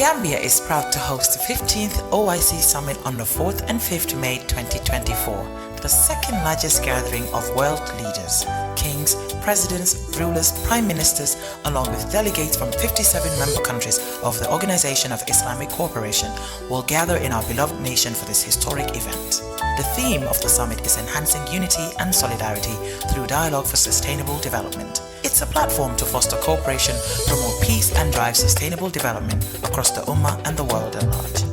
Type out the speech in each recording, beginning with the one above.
Gambia is proud to host the 15th OIC Summit on the 4th and 5th May 2024, the second largest gathering of world leaders, kings, presidents, rulers, prime ministers, along with delegates from 57 member countries of the Organization of Islamic Cooperation will gather in our beloved nation for this historic event. The theme of the summit is enhancing unity and solidarity through dialogue for sustainable development. It's a platform to foster cooperation, promote peace and drive sustainable development across the Ummah and the world at large.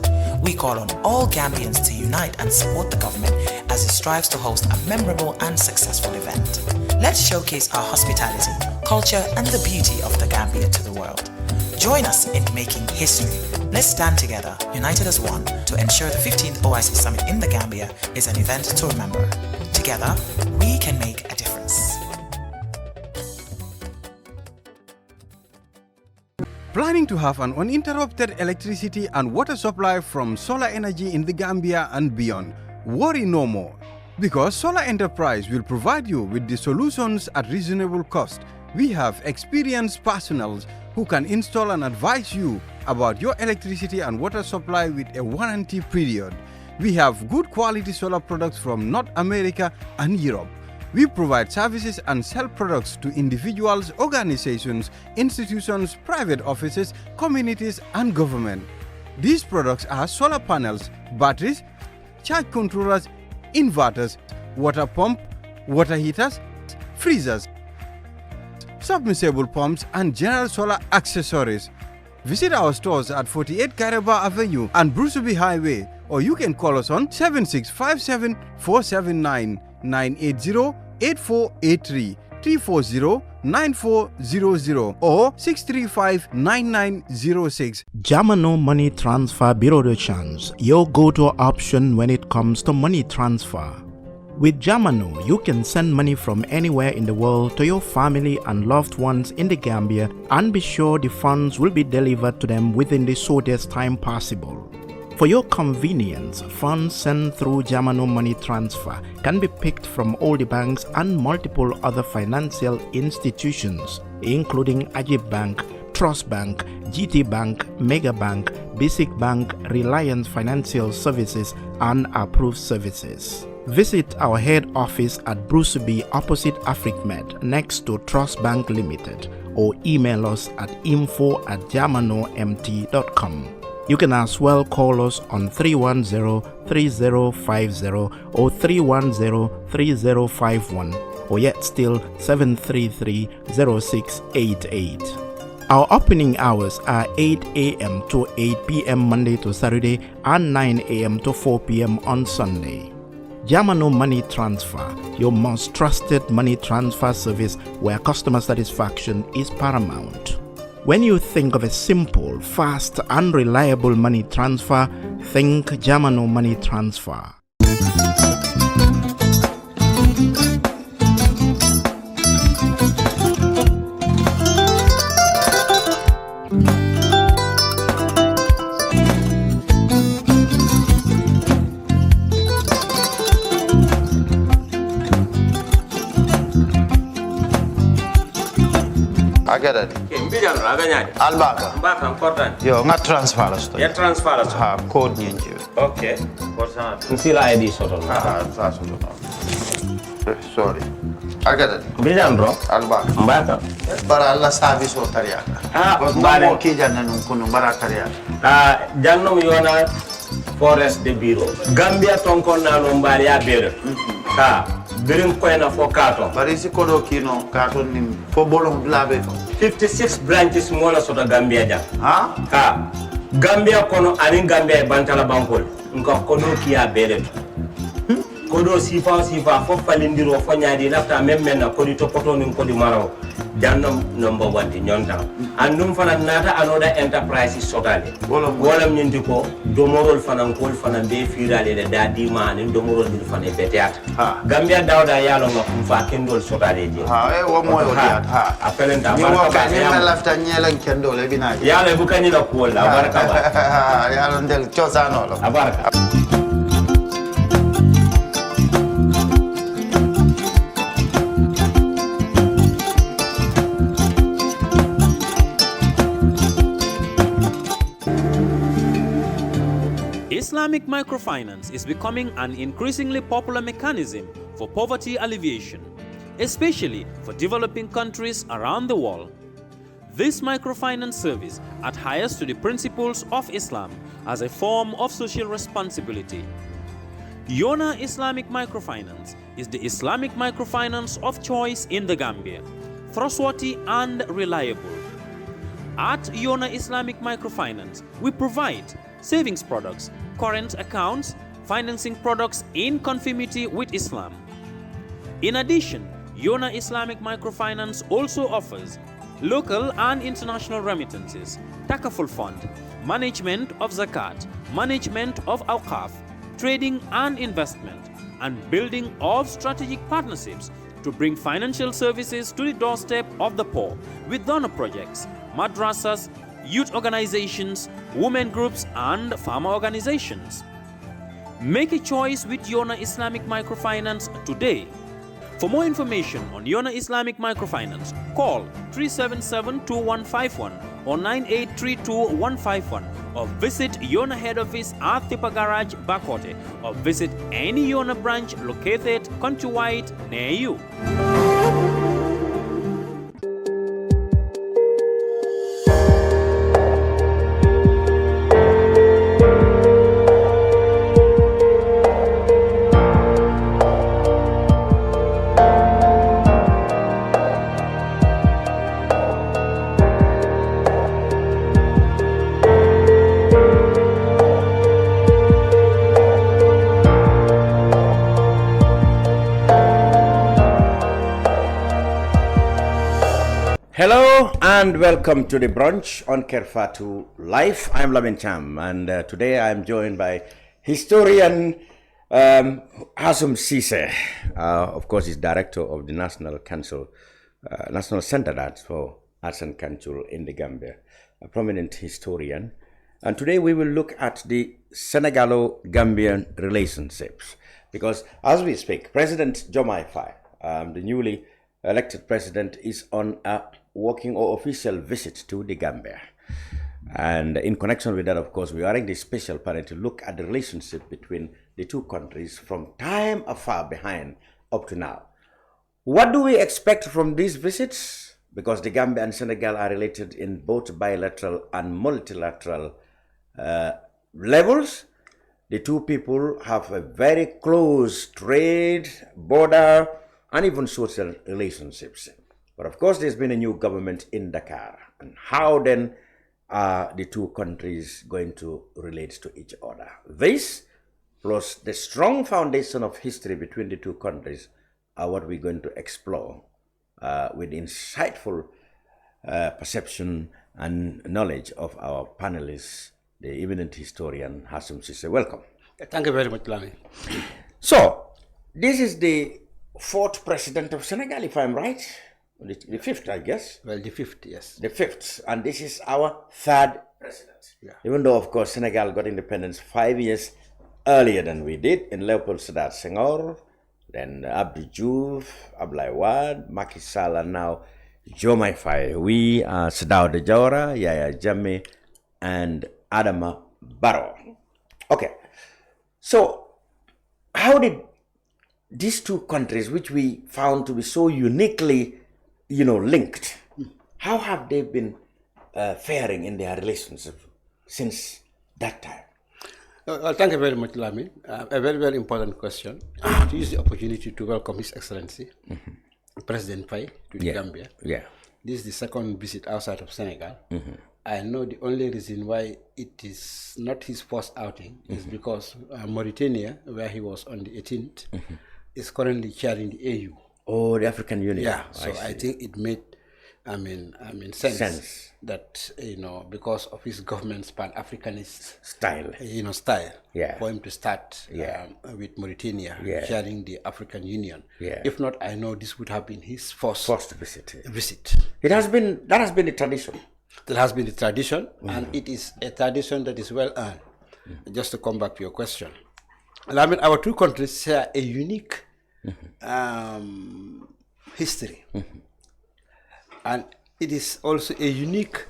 We call on all Gambians to unite and support the government as it strives to host a memorable and successful event. Let's showcase our hospitality, culture and the beauty of the Gambia to the world. Join us in making history. Let's stand together, united as one, to ensure the 15th OIC Summit in the Gambia is an event to remember. Together, we can make a difference. Planning to have an uninterrupted electricity and water supply from solar energy in the Gambia and beyond? Worry no more, because Solar Enterprise will provide you with the solutions at reasonable cost. We have experienced personnel who can install and advise you about your electricity and water supply with a warranty period. We have good quality solar products from North America and Europe. We provide services and sell products to individuals, organizations, institutions, private offices, communities, and government. These products are solar panels, batteries, charge controllers, inverters, water pump, water heaters, freezers, submersible pumps, and general solar accessories. Visit our stores at 48 Caraba Avenue and Brusubi Highway, or you can call us on 7657 479 980-8483, 340-9400 or 635-9906. Jamano Money Transfer Bureau de Change, your go-to option when it comes to money transfer. With Jamano, you can send money from anywhere in the world to your family and loved ones in the Gambia and be sure the funds will be delivered to them within the shortest time possible. For your convenience, funds sent through Jamano Money Transfer can be picked from all the banks and multiple other financial institutions, including Ajib Bank, Trust Bank, GT Bank, Mega Bank, Basic Bank, Reliance Financial Services, and Approved Services. Visit our head office at Brusubi opposite AfricMed next to Trust Bank Limited, or email us at info@jamanomt.com. You can as well call us on 310-3050 or 310-3051 or yet still 733-0688. Our opening hours are 8 a.m. to 8 p.m. Monday to Saturday and 9 a.m. to 4 p.m. on Sunday. Jamano Money Transfer, your most trusted money transfer service where customer satisfaction is paramount. When you think of a simple, fast, and reliable money transfer, think Jamano Money Transfer. Agada. Mbijan aganya. Albaka. Mbaka important. Yo, nga transfer la sto. Ya transfer la. Ha, code nyingi. Okay. What's that? Nsila ID soto. Ah, sa soto. Sorry. Agada. Mbijan bro. Albaka. Mbaka. Bara alla service o tariaka. Ah, mbale ki janna nun kunu bara tariaka. Ah, jannom yona forest de bureau. Gambia tonkon na no mbali ya bere. Ha. Birim koyna fo kato. Bari si kodo kino kato nim fo bolong labe. 56 branches mola soto Gambia jam. Ha? Ha. Gambia kono ani Gambia bantala bankol. Nko kodo kiya bere. Kodo sifa fo falindiro fo nyaadi lafta memmen na kodi topoto nin kodi maraw. Jannom number 1 ti nyonta. Andum fana nata anoda enterprise sotale. Wolam nyindi ko domorol fana kol fana be firale de dadi man domorol dir fana beteat. Gambia dawda yalo ngam fa kendol sotale je. Ha wo moyo diat ha. Apelenta baraka ni ma lafta nyelen kendol e bina. Yalo bukani la ko la baraka ba. Yalo ndel chosano lo. Baraka. Islamic microfinance is becoming an increasingly popular mechanism for poverty alleviation, especially for developing countries around the world. This microfinance service adheres to the principles of Islam as a form of social responsibility. Yona Islamic Microfinance is the Islamic microfinance of choice in the Gambia, trustworthy and reliable. At Yona Islamic Microfinance, we provide savings products, current accounts, financing products in conformity with Islam. In addition, Yona Islamic Microfinance also offers local and international remittances, takaful fund, management of zakat, management of awqaf, trading and investment, and building of strategic partnerships to bring financial services to the doorstep of the poor with donor projects, madrasas, youth organizations, women groups, and farmer organizations. Make a choice with Yona Islamic Microfinance today. For more information on Yona Islamic Microfinance, call 377-2151 or 9832-151 or visit Yona head office at Tipa Garage, Bakote, or visit any Yona branch located countrywide near you. Hello and welcome to the brunch on Kerfatu Live. I'm Lamin Cham, and today I'm joined by historian Hassoum Ceesay. Of course, he's director of the National Center for Arts and Culture in the Gambia, a prominent historian. And today we will look at the Senegalo-Gambian relationships, because as we speak, President Diomaye Faye, the newly elected president, is on a working or official visit to the Gambia. And in connection with that, of course, we are in this special panel to look at the relationship between the two countries from time afar behind up to now. What do we expect from these visits? Because the Gambia and Senegal are related in both bilateral and multilateral levels. The two people have a very close trade, border, and even social relationships. But of course, there's been a new government in Dakar. And how then are the two countries going to relate to each other? This, plus the strong foundation of history between the two countries, are what we're going to explore with insightful perception and knowledge of our panelists, the eminent historian Hassoum Ceesay. Welcome. Thank you very much, Lami. So, this is the fourth president of Senegal, if I'm right. The fifth, I guess. Well, the fifth, yes. The fifth. And this is our third president. Yeah. Even though, of course, Senegal got independence 5 years earlier than we did, in Léopold Sédar Senghor, then Abdou Diouf, Abdoulaye Wade, Macky Sall, and now Diomaye Faye. We are Daouda Diawara, Yaya Jammeh, and Adama Barrow. Okay. So, how did these two countries, which we found to be so uniquely, linked, how have they been faring in their relationship since that time? Well, thank you very much, Lami. A very, very important question. To use the opportunity to welcome His Excellency, President Faye, to the Gambia. Yeah. This is the second visit outside of Senegal. I know the only reason why it is not his first outing is because Mauritania, where he was on the 18th, is currently chairing the AU. Oh, the African Union. Yeah, so I think it made, sense that, because of his government's Pan-Africanist style, for him to start with Mauritania, chairing the African Union. Yeah. If not, I know this would have been his first visit. That has been the tradition. That has been the tradition, and it is a tradition that is well earned. Just to come back to your question, our two countries share a unique history, and it is also a unique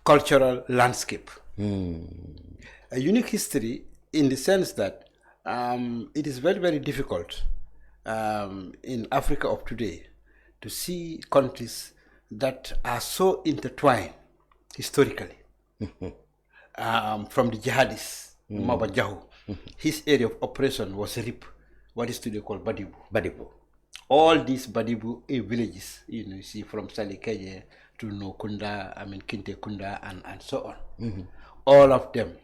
cultural landscape. A unique history in the sense that it is very, very difficult in Africa of today to see countries that are so intertwined historically. From the jihadists, Maba Jahu, his area of operation was RIP, what is today called Badibu. Badibu. All these Badibu villages, you see from Salikeje to Nokunda, Kinte Kunda, and so on. All of them,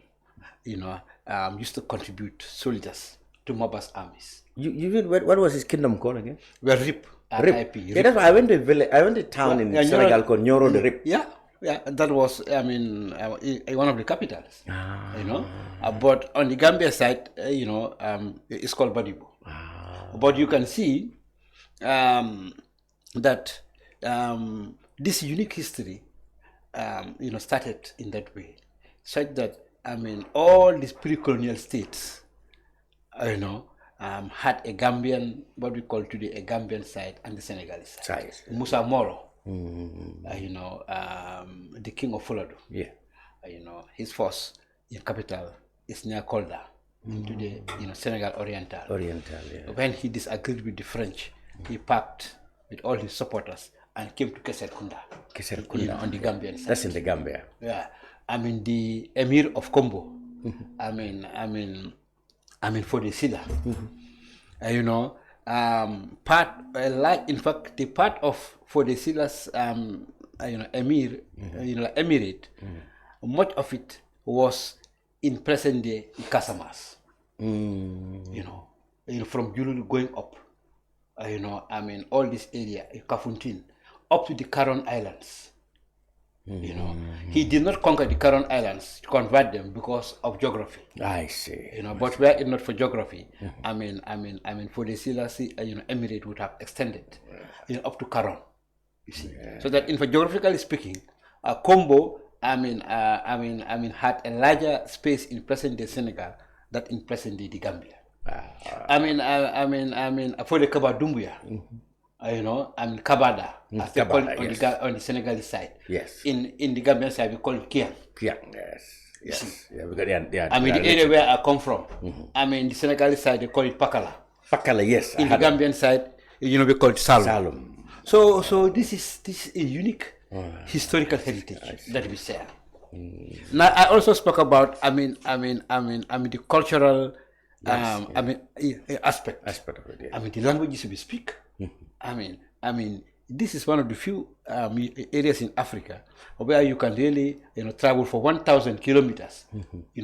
used to contribute soldiers to Maba's armies. What was his kingdom called again? Well, RIP. RIP. Yeah, that's why I went to a village. I went to a town in Senegal called Nyoro de RIP. Yeah, that was one of the capitals. But on the Gambia side, it's called Badibu. But you can see that this unique history, started in that way, such that all these pre-colonial states, had a Gambian, what we call today a Gambian side, and the Senegalese side. Musa Moro, the king of Fuladu. Yeah. His force in capital is near Kolda, today, Senegal Oriental. Yeah. When he disagreed with the French, he packed with all his supporters and came to Keser Kunda. On the Gambian side. That's in the Gambia. Yeah. The Emir of Kombo. For the Silla, in fact, the part of for the Silla's, Emir, emirate, much of it was in present day Casamas. From Jululu going up, all this area, Kafuntin, up to the Caron Islands. He did not conquer the Caron Islands to convert them because of geography. I see. But were it not for geography, for the Selassie, emirate would have extended, up to Caron. You see, so that geographically speaking, Combo, had a larger space in present day Senegal than in present day the Gambia. For the Kabadumbuya. Kabada, as they call it on the Senegalese side. Yes. In the Gambian side, we call it Kiang. Kiang, yes. Yeah, because the area where I come from, the Senegalese side, they call it Pakala. Pakala, yes. In the Gambian side, we call it Salum. So this is a unique historical heritage that we share. Now, I also spoke about, the cultural aspect of it. Yeah. The languages we speak. This is one of the few areas in Africa where you can really, travel for 1,000 kilometers,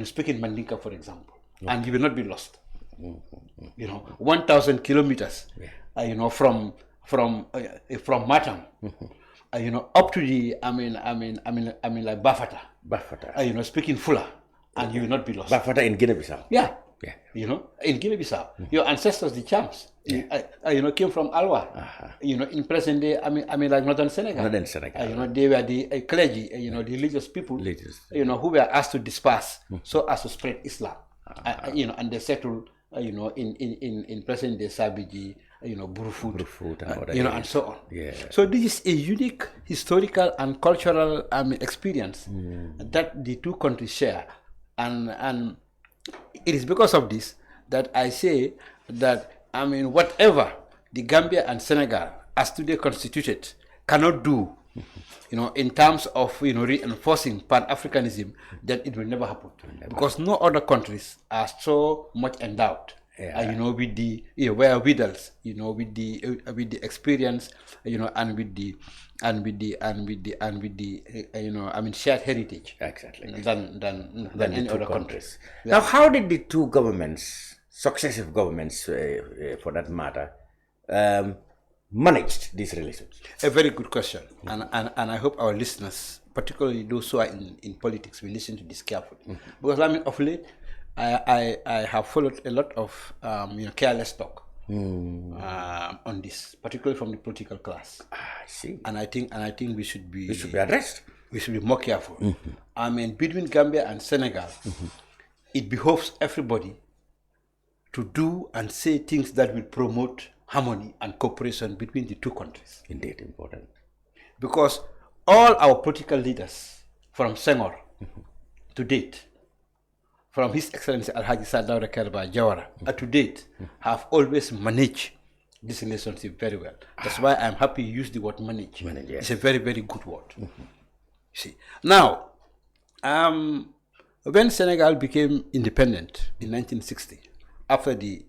speaking Mandinka, for example, and you will not be lost. 1,000 kilometers, from Matam, up to the, like Bafata, speaking Fula, and you will not be lost. Bafata in Guinea-Bissau. Yeah. In Guinea-Bissau, your ancestors, the Chams, came from Alwa. In present day, like northern Senegal. They were the clergy, the religious people, who were asked to disperse so as to spread Islam. And they settled, in present day Sabiji, Burfoot, and so on. Yeah. So this is a unique historical and cultural experience that the two countries share, and it is because of this that I say that, whatever the Gambia and Senegal, as today constituted, cannot do, in terms of, reinforcing Pan-Africanism, that it will never happen. Because no other countries are so much endowed, with the wherewithals, with the experience, and with the shared heritage. Exactly. Than any other countries. Now, how did the two governments, successive governments, for that matter, managed these relations? A very good question, and I hope our listeners, particularly those who are in politics, will listen to this carefully. Because of late, I have followed a lot of careless talk on this, particularly from the political class. I see. And I think we should be addressed. We should be more careful. Between Gambia and Senegal, it behoves everybody to do and say things that will promote harmony and cooperation between the two countries. Indeed, important. Because all our political leaders, from Senghor to date, from His Excellency Alhaji Sadawda Kerba Jawara, to date, have always managed this relationship very well. That's why I'm happy you use the word manage. Manage, yes. It's a very, very good word. See, now, when Senegal became independent in 1960, after the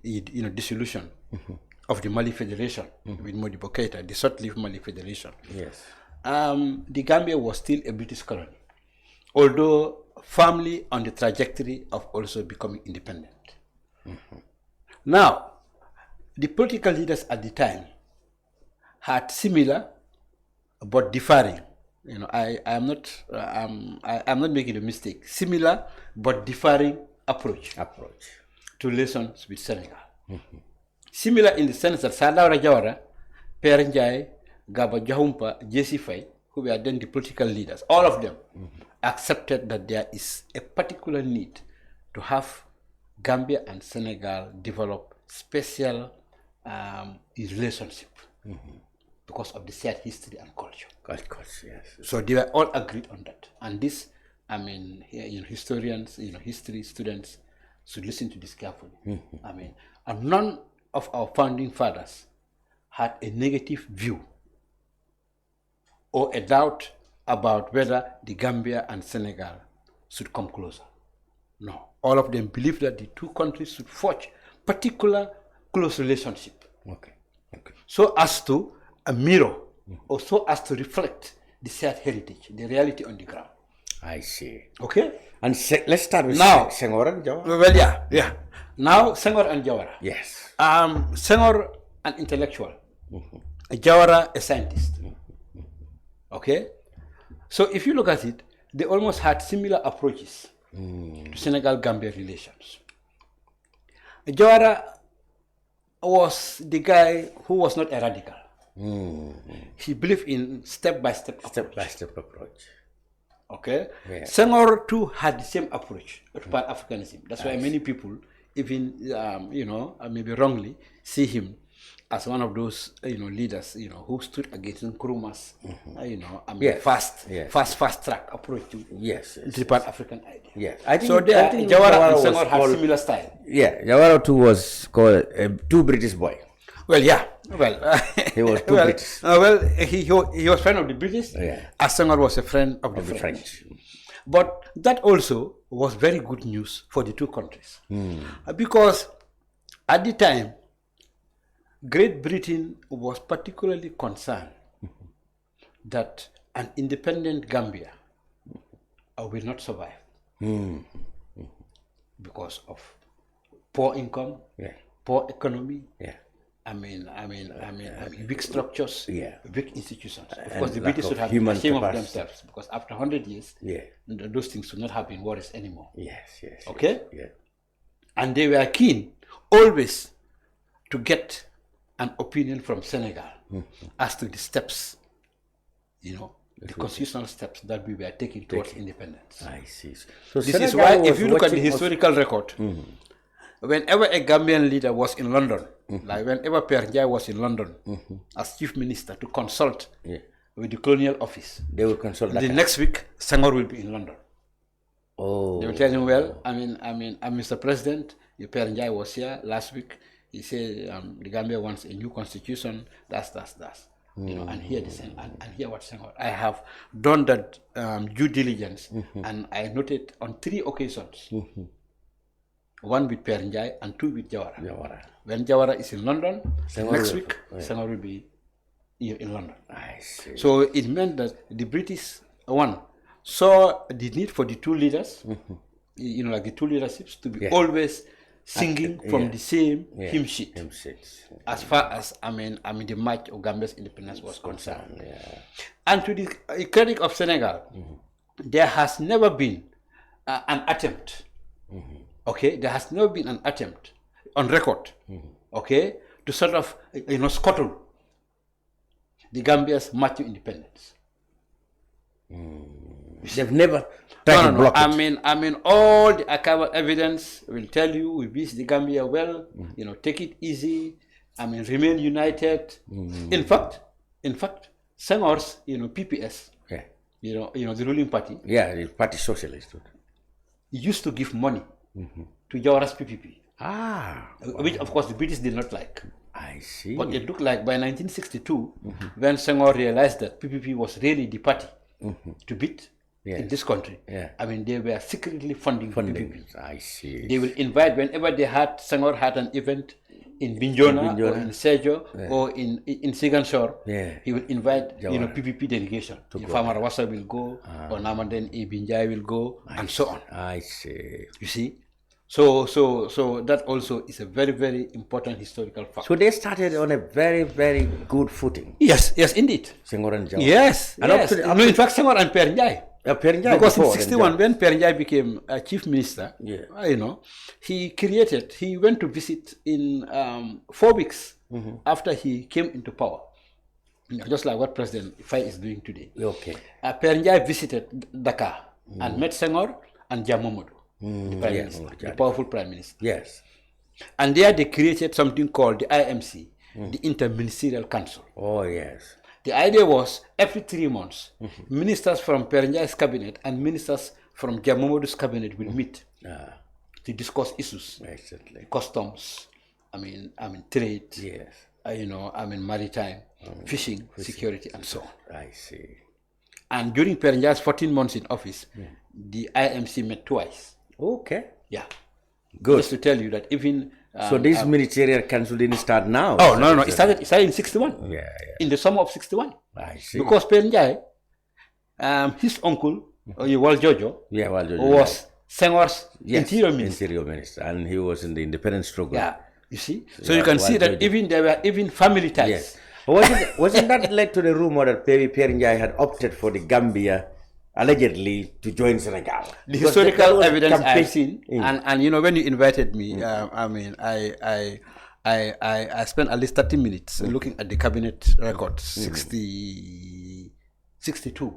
dissolution of the Mali Federation with Modibo Keïta, the short-lived Mali Federation, yes, the Gambia was still a British colony, although firmly on the trajectory of also becoming independent. Now, the political leaders at the time had similar but differing. I'm not making a mistake. Similar but differing approach to relations with Senegal. Similar in the sense that Sadawda Jawara, Per Njai, Gaba Jahumpa, J.C. Faye, who were then the political leaders, all of them accepted that there is a particular need to have Gambia and Senegal develop special relationship because of the shared history and culture. Yes. So they were all agreed on that. And this, historians, history students should listen to this carefully. And none of our founding fathers had a negative view or a doubt about whether the Gambia and Senegal should come closer. No. All of them believed that the two countries should forge particular close relationship. Okay. So as to mirror or so as to reflect the shared heritage, the reality on the ground. I see. Okay? And let's start with now, Senghor and Jawara. Well, yeah. Now, Senghor and Jawara. Yes. Senghor, an intellectual. Jawara, a scientist. Okay? So if you look at it, they almost had similar approaches to Senegal-Gambia relations. Jawara was the guy who was not a radical. He believed in step-by-step approach. Okay? Yeah. Senghor too had the same approach to Pan-Africanism. That's why many people, even, maybe wrongly, see him as one of those, leaders, who stood against Nkrumah's, fast track approach to the Pan-African idea. Yes. I think Jawara and Senghor had similar style. Yeah, Jawara too was called a too British boy. Well, yeah. Well, he was too British. He was friend of the British, as Senghor was a friend of the French. But that also was very good news for the two countries. Because at the time, Great Britain was particularly concerned that an independent Gambia will not survive because of poor income, poor economy. Weak structures, weak institutions. Of course, the British would have been ashamed of themselves because after 100 years, those things would not have been worries anymore. Yes. Okay? Yeah. And they were keen always to get an opinion from Senegal as to the steps, the constitutional steps that we were taking towards independence. I see. So this is why, if you look at the historical record, whenever a Gambian leader was in London, like whenever Per Njai was in London as chief minister to consult with the colonial office, they will consult. The next week, Senghor will be in London. Oh. They will tell him, well, Mr. President, Per Njai was here last week. He said the Gambia wants a new constitution. That's. And here and here what Senghor. I have done that due diligence, and I noted on 3 occasions. One with Per Njai and 2 with Jawara. When Jawara is in London, next week, Senghor will be in London. I see. So it meant that the British, saw the need for the two leaders, like the two leaderships, to be always singing from the same hymn sheet. As far as, the march of Gambia's independence was concerned. And to the credit of Senegal, there has never been an attempt. Okay, there has never been an attempt on record, to sort of, scuttle the Gambia's march to independence. They've never tried to block it. All the archival evidence will tell you we wish the Gambia well, take it easy, remain united. In fact, Senghor's, PPS, the ruling party. Yeah, the party socialist. Used to give money to Jawara's PPP. Which of course the British did not like. I see. But it looked like by 1962, when Senghor realized that PPP was really the party to beat in this country, I mean, they were secretly funding PPP. I see. They will invite, whenever Senghor had an event in Bignona or in Sejo or in Sigansor, he will invite PPP delegation. Farmer Wassa will go, or Namaden Ibinjai will go, and so on. I see. You see? So that also is a very, very important historical fact. So they started on a very, very good footing. Yes, indeed. Senghor and Jawara. Yes. And in fact, Senghor and Pernjai. Because in 61, when Pernjai became chief minister, he went to visit in 4 weeks after he came into power. Just like what President Faye is doing today. Okay. Pernjai visited Dakar and met Senghor and Jamomodu. The prime minister, the powerful prime minister. Yes. And there they created something called the IMC, the Interministerial Council. Oh, yes. The idea was every 3 months, ministers from Pernjai's cabinet and ministers from Jamomodu's cabinet will meet to discuss issues. Exactly. Customs, trade, yes. Maritime, fishing, security, and so on. I see. And during Pernjai's 14 months in office, the IMC met twice. Okay. Yeah. Good. Just to tell you that even... so this ministerial council didn't start now? Oh, no. It started in 61. Yeah. In the summer of 61. I see. Because Pernjai, his uncle, Waljojo, was Senghor's interior minister. And he was in the independence struggle. Yeah. You see? So you can see that there were even family ties. Yes. Wasn't that led to the rumor that Pernjai had opted for the Gambia allegedly to join Senegal? The historical evidence I've seen, and when you invited me, I spent at least 30 minutes looking at the cabinet records, 62.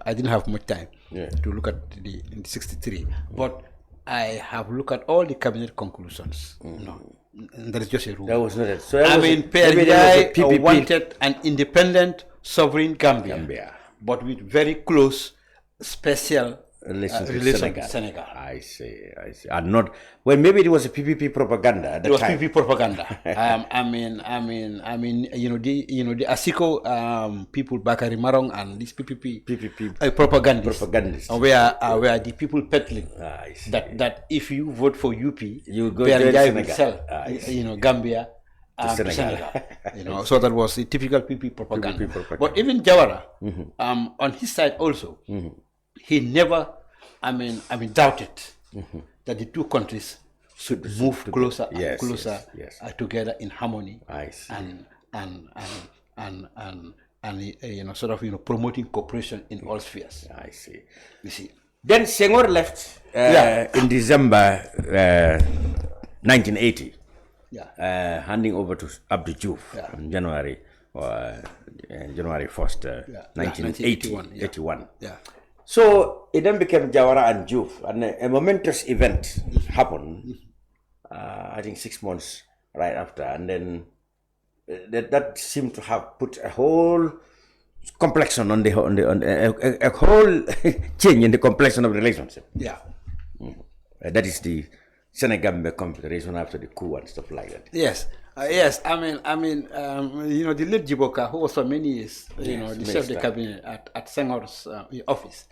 I didn't have much time to look at the 63, but I have looked at all the cabinet conclusions. That is just a rule. That was not it. So Pernjai wanted an independent, sovereign Gambia. But with very close, special relations with Senegal. I see. And not, well, maybe it was a PPP propaganda at the time. It was PPP propaganda. The Asiko people, Bakari Marong, and these PPP propagandists were the people peddling that if you vote for UP, you go to Senegal. Gambia. To Senegal. So that was the typical PP propaganda. But even Jawara, on his side also, he never, doubted that the two countries should move closer and closer together in harmony. I see. And promoting cooperation in all spheres. I see. You see. Then Senghor left in December 1980. Handing over to Abdou Diouf on January 1st, 1981. So it then became Jawara and Diouf, and a momentous event happened, I think 6 months right after, and then that seemed to have put a whole complexion on a whole change in the complexion of the relationship. Yeah. That is the Senegal Confederation after the coup and stuff like that. Yes. The late Djiboka, who was for many years, the chef of the cabinet at Senghor's office,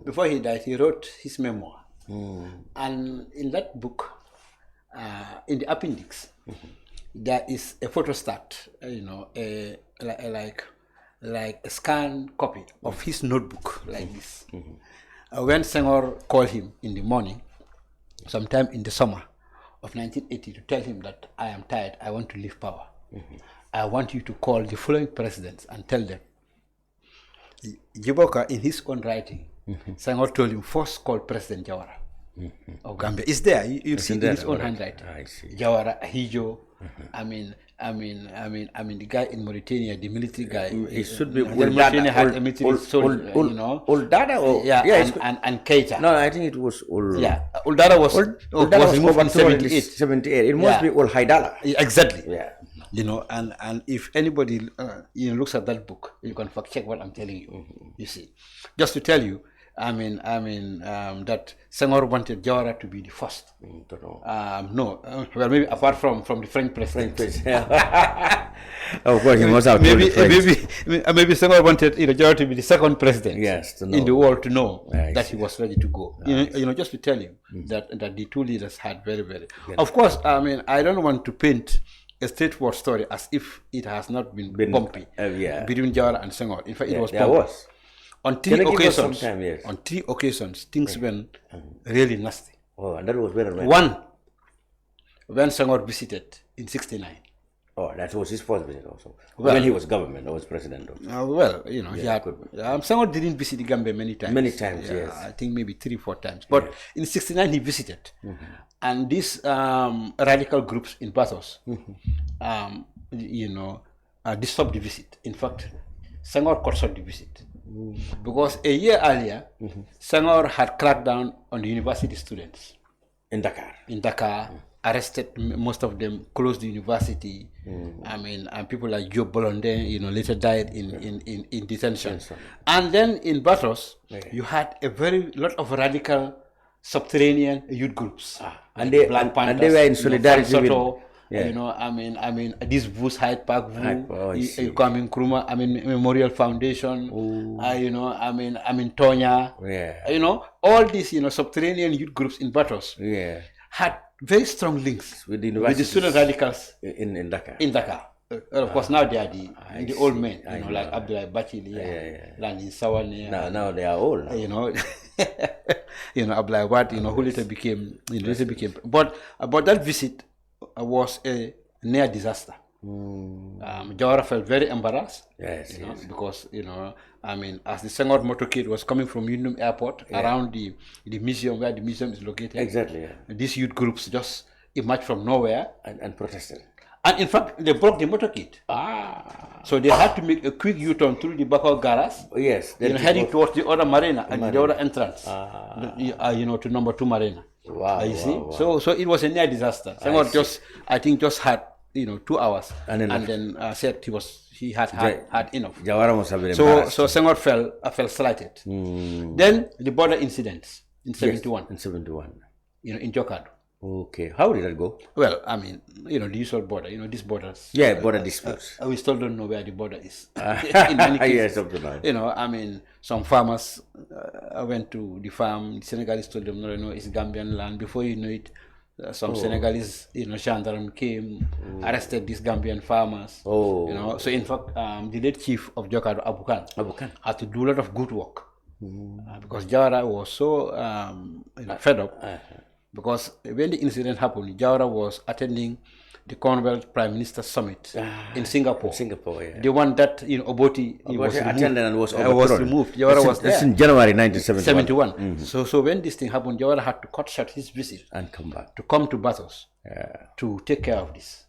before he died, he wrote his memoir. And in that book, in the appendix, there is a photostat, like a scanned copy of his notebook, like this. When Senghor called him in the morning, sometime in the summer of 1980, to tell him that I am tired, I want to leave power. I want you to call the following presidents and tell them. Djiboka, in his own writing, Senghor told him, first call President Jawara of Gambia. It's there. You see in his own handwriting. I see. Jawara, Ahijo, the guy in Mauritania, the military guy. It should be Mauritania had a military soldier, Uldada or and Keita. No, I think it was Uldada was removed in 78. It must be Ul Haidala. Exactly. Yeah. And if anybody looks at that book, you can fact check what I'm telling you. You see, just to tell you, that Senghor wanted Jawara to be the first. Don't know. Well, maybe apart from the French president. Of course, he must have told the French. Maybe Senghor wanted Jawara to be the second president in the world to know that he was ready to go. Just to tell you that the two leaders had very, very. Of course, I don't want to paint a straightforward story as if it has not been bumpy between Jawara and Senghor. In fact, it was bumpy. On three occasions, things went really nasty. Oh, and that was when? One, when Senghor visited in '69. Oh, that was his first visit also. Well, when he was government or was president. He had. Senghor didn't visit the Gambia many times. Many times, yes. I think maybe 3-4 times. But in '69 he visited, and these radical groups in Bathos, disturbed the visit. In fact, Senghor cut short the visit. Because a year earlier, Senghor had cracked down on the university students in Dakar. Arrested most of them, closed the university. And people like Joe Bolondin, later died in detention. And then in Bathos, you had a lot of radical subterranean youth groups. And they were in solidarity with. This Vu's Hyde Park, Kwame Nkrumah, Memorial Foundation, Tonya, all these, subterranean youth groups in Bathos had very strong links with the student radicals in Dakar. Of course, now they are the old men, like Abdullah Bachili, Landin Sawane. Now they are old. Abdullah Wad, who later became, But that visit was a near disaster. Jawara felt very embarrassed. Yes. Because as the Senghor motorcade was coming from Yundum Airport around the museum where the museum is located. Exactly. These youth groups just emerged from nowhere and protested. And in fact, they broke the motorcade. So they had to make a quick U-turn through the Bakau Garage. Yes. Heading towards the other marina and the other entrance. To number 2 marina. Wow. You see? Wow. So it was a near disaster. Senghor just had 2 hours and then said he had enough. Jawara must have been embarrassed. So Senghor fell slighted. Then the border incidents in 71. In 71. In Jokado. Okay. How did that go? Well, the usual border, these borders. Yeah, border disputes. We still don't know where the border is. In many cases, yes, up to now. Some farmers went to the farm, the Senegalese told them, no, it's Gambian land. Before you know it, some Senegalese, gendarme came, arrested these Gambian farmers. So in fact, the late chief of Jokado, Abukan, had to do a lot of good work. Because Jawara was so fed up. Because when the incident happened, Jawara was attending the Commonwealth Prime Minister Summit in Singapore. The one that Obote was attended and was removed. Jawara was there. That's in January 1971. So when this thing happened, Jawara had to cut short his visit and come back to Bathos to take care of this.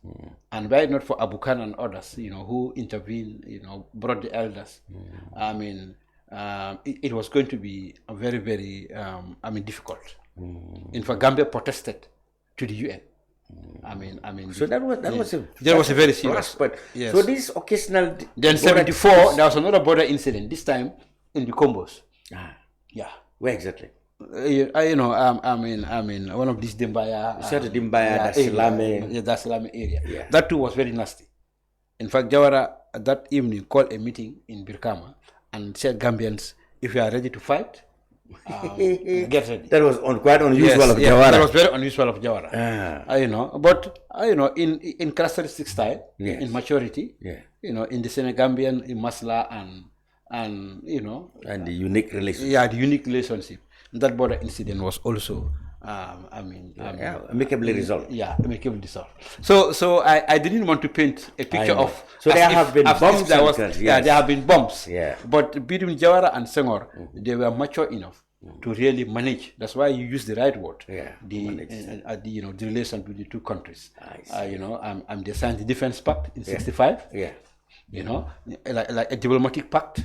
And were it not for Abukan and others, who intervened, brought the elders. It was going to be a very, very, difficult. In fact, Gambia protested to the UN. So that was a very serious. But so this occasional. Then 74, there was another border incident. This time in the Combos. Where exactly? One of these Dimbaya. Dimbaya, that Salame area. Yeah. That too was very nasty. In fact, Jawara that evening called a meeting in Birkama and said, Gambians, if you are ready to fight, get ready. That was quite unusual of Jawara. That was very unusual of Jawara. But in characteristic style, in maturity, in the Senegambian, in Masla and the unique relationship. Yeah, the unique relationship. That border incident was also amicably resolved. Yeah, amicably resolved. So I didn't want to paint a picture of. So there have been bumps. There have been bumps. Yeah. But between Jawara and Senghor, they were mature enough to really manage. That's why you use the right word. Yeah. The relation between the two countries. They signed the Defense Pact in '65. Yeah. Like a diplomatic pact.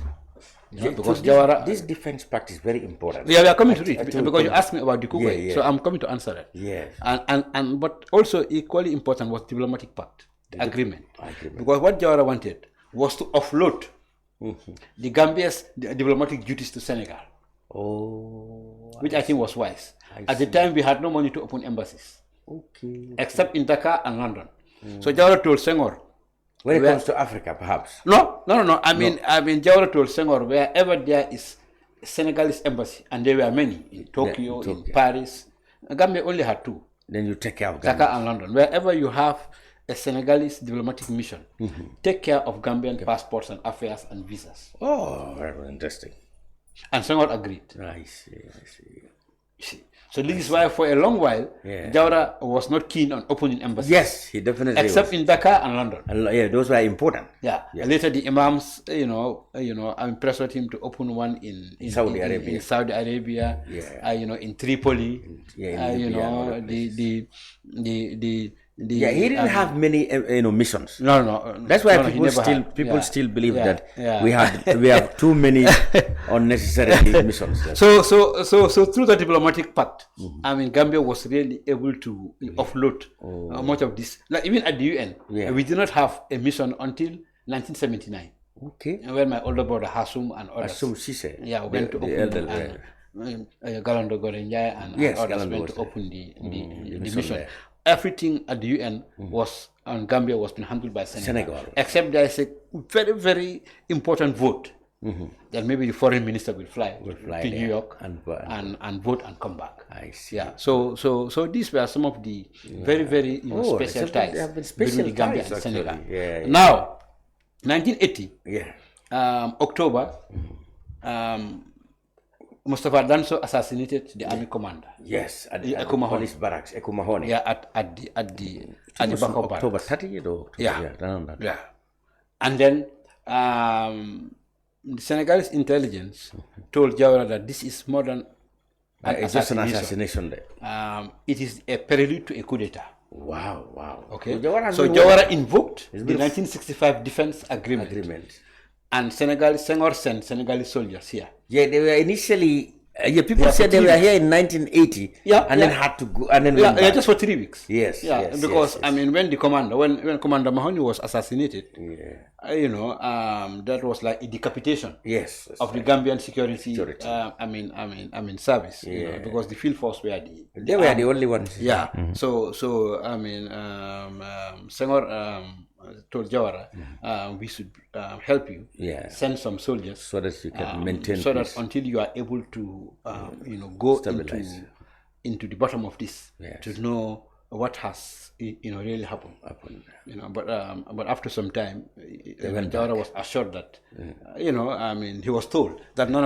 Because this defense pact is very important. Yeah, we are coming to it because you asked me about the Kukwe, so I'm coming to answer that. Yes. And but also equally important was diplomatic pact, the agreement. Because what Jawara wanted was to offload the Gambia's diplomatic duties to Senegal. Oh. Which I think was wise. At the time, we had no money to open embassies. Okay. Except in Dakar and London. So Jawara told Senghor. When it comes to Africa, perhaps. No. I mean, Jawara told Senghor, wherever there is a Senegalese embassy, and there were many in Tokyo, in Paris. Gambia only had 2. Then you take care of Gambia. Dakar and London. Wherever you have a Senegalese diplomatic mission, take care of Gambian passports and affairs and visas. Oh, very interesting. And Senghor agreed. I see. So this is why for a long while, Jawara was not keen on opening embassies. Yes, he definitely except was. in Dakar and London. And, those were important. Yeah. Later the Imams, pressured him to open one in Saudi Arabia. In Saudi Arabia. In Tripoli. He didn't have many missions. No. That's why people still believe that we have too many unnecessary missions. So through the diplomatic pact, Gambia was really able to offload much of this. Like even at the UN, we did not have a mission until 1979. Okay. When my older brother Hassoum and others. Hassoum Ceesay. Went to open Galando Gorenjai and others went to open the mission. Everything at the UN was on Gambia was being handled by Senegal. Except there is a very, very important vote that maybe the foreign minister will fly to New York and vote and come back. I see. Yeah. So these were some of the very, very special ties between the Gambia and Senegal. Now, 1980, October, Mustafa Danso assassinated the army commander. Yes, at the police barracks, Ekumahone. Yeah, at the back of October 30th or around that. Yeah. And then the Senegalese intelligence told Jawara that this is more than it's just an assassination there. It is a prelude to a coup d'etat. Wow. Okay. So Jawara invoked the 1965 defense agreement. And Senghor sent Senegalese soldiers here. Yeah, they were initially. People said they were here in 1980. And then had to go. And then went back. Just for 3 weeks. Yes. Because when the commander, when Commander Mahoney was assassinated, that was like a decapitation. Of the Gambian security. Service. Because the field force were they were the only ones. Yeah. So Senghor told Jawara, we should help you. Send some soldiers so that you can maintain so peace. that until you are able to go into the bottom of this to know what has really happened. But after some time, Jawara was assured that he was told that no,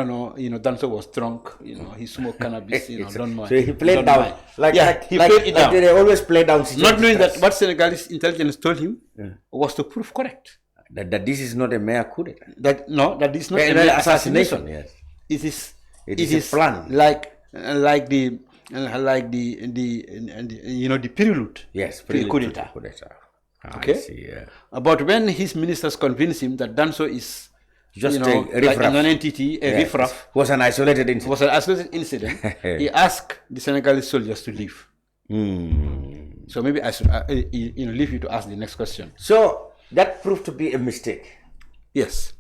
Danso was drunk, he smoked cannabis, don't mind. So he played down he played it down. They always play down situations. Not knowing that what Senegalese intelligence told him was to prove correct. That this is not a mere coup d'etat. That this is not a mere assassination. Yes. It is a plan. Like the prelude. Yes, to a coup d'etat. Okay. I see, But when his ministers convinced him that Danso is just a non-entity, a riffraff, was an isolated incident. He asked the Senegalese soldiers to leave. So maybe I should leave you to ask the next question. So that proved to be a mistake. Yes.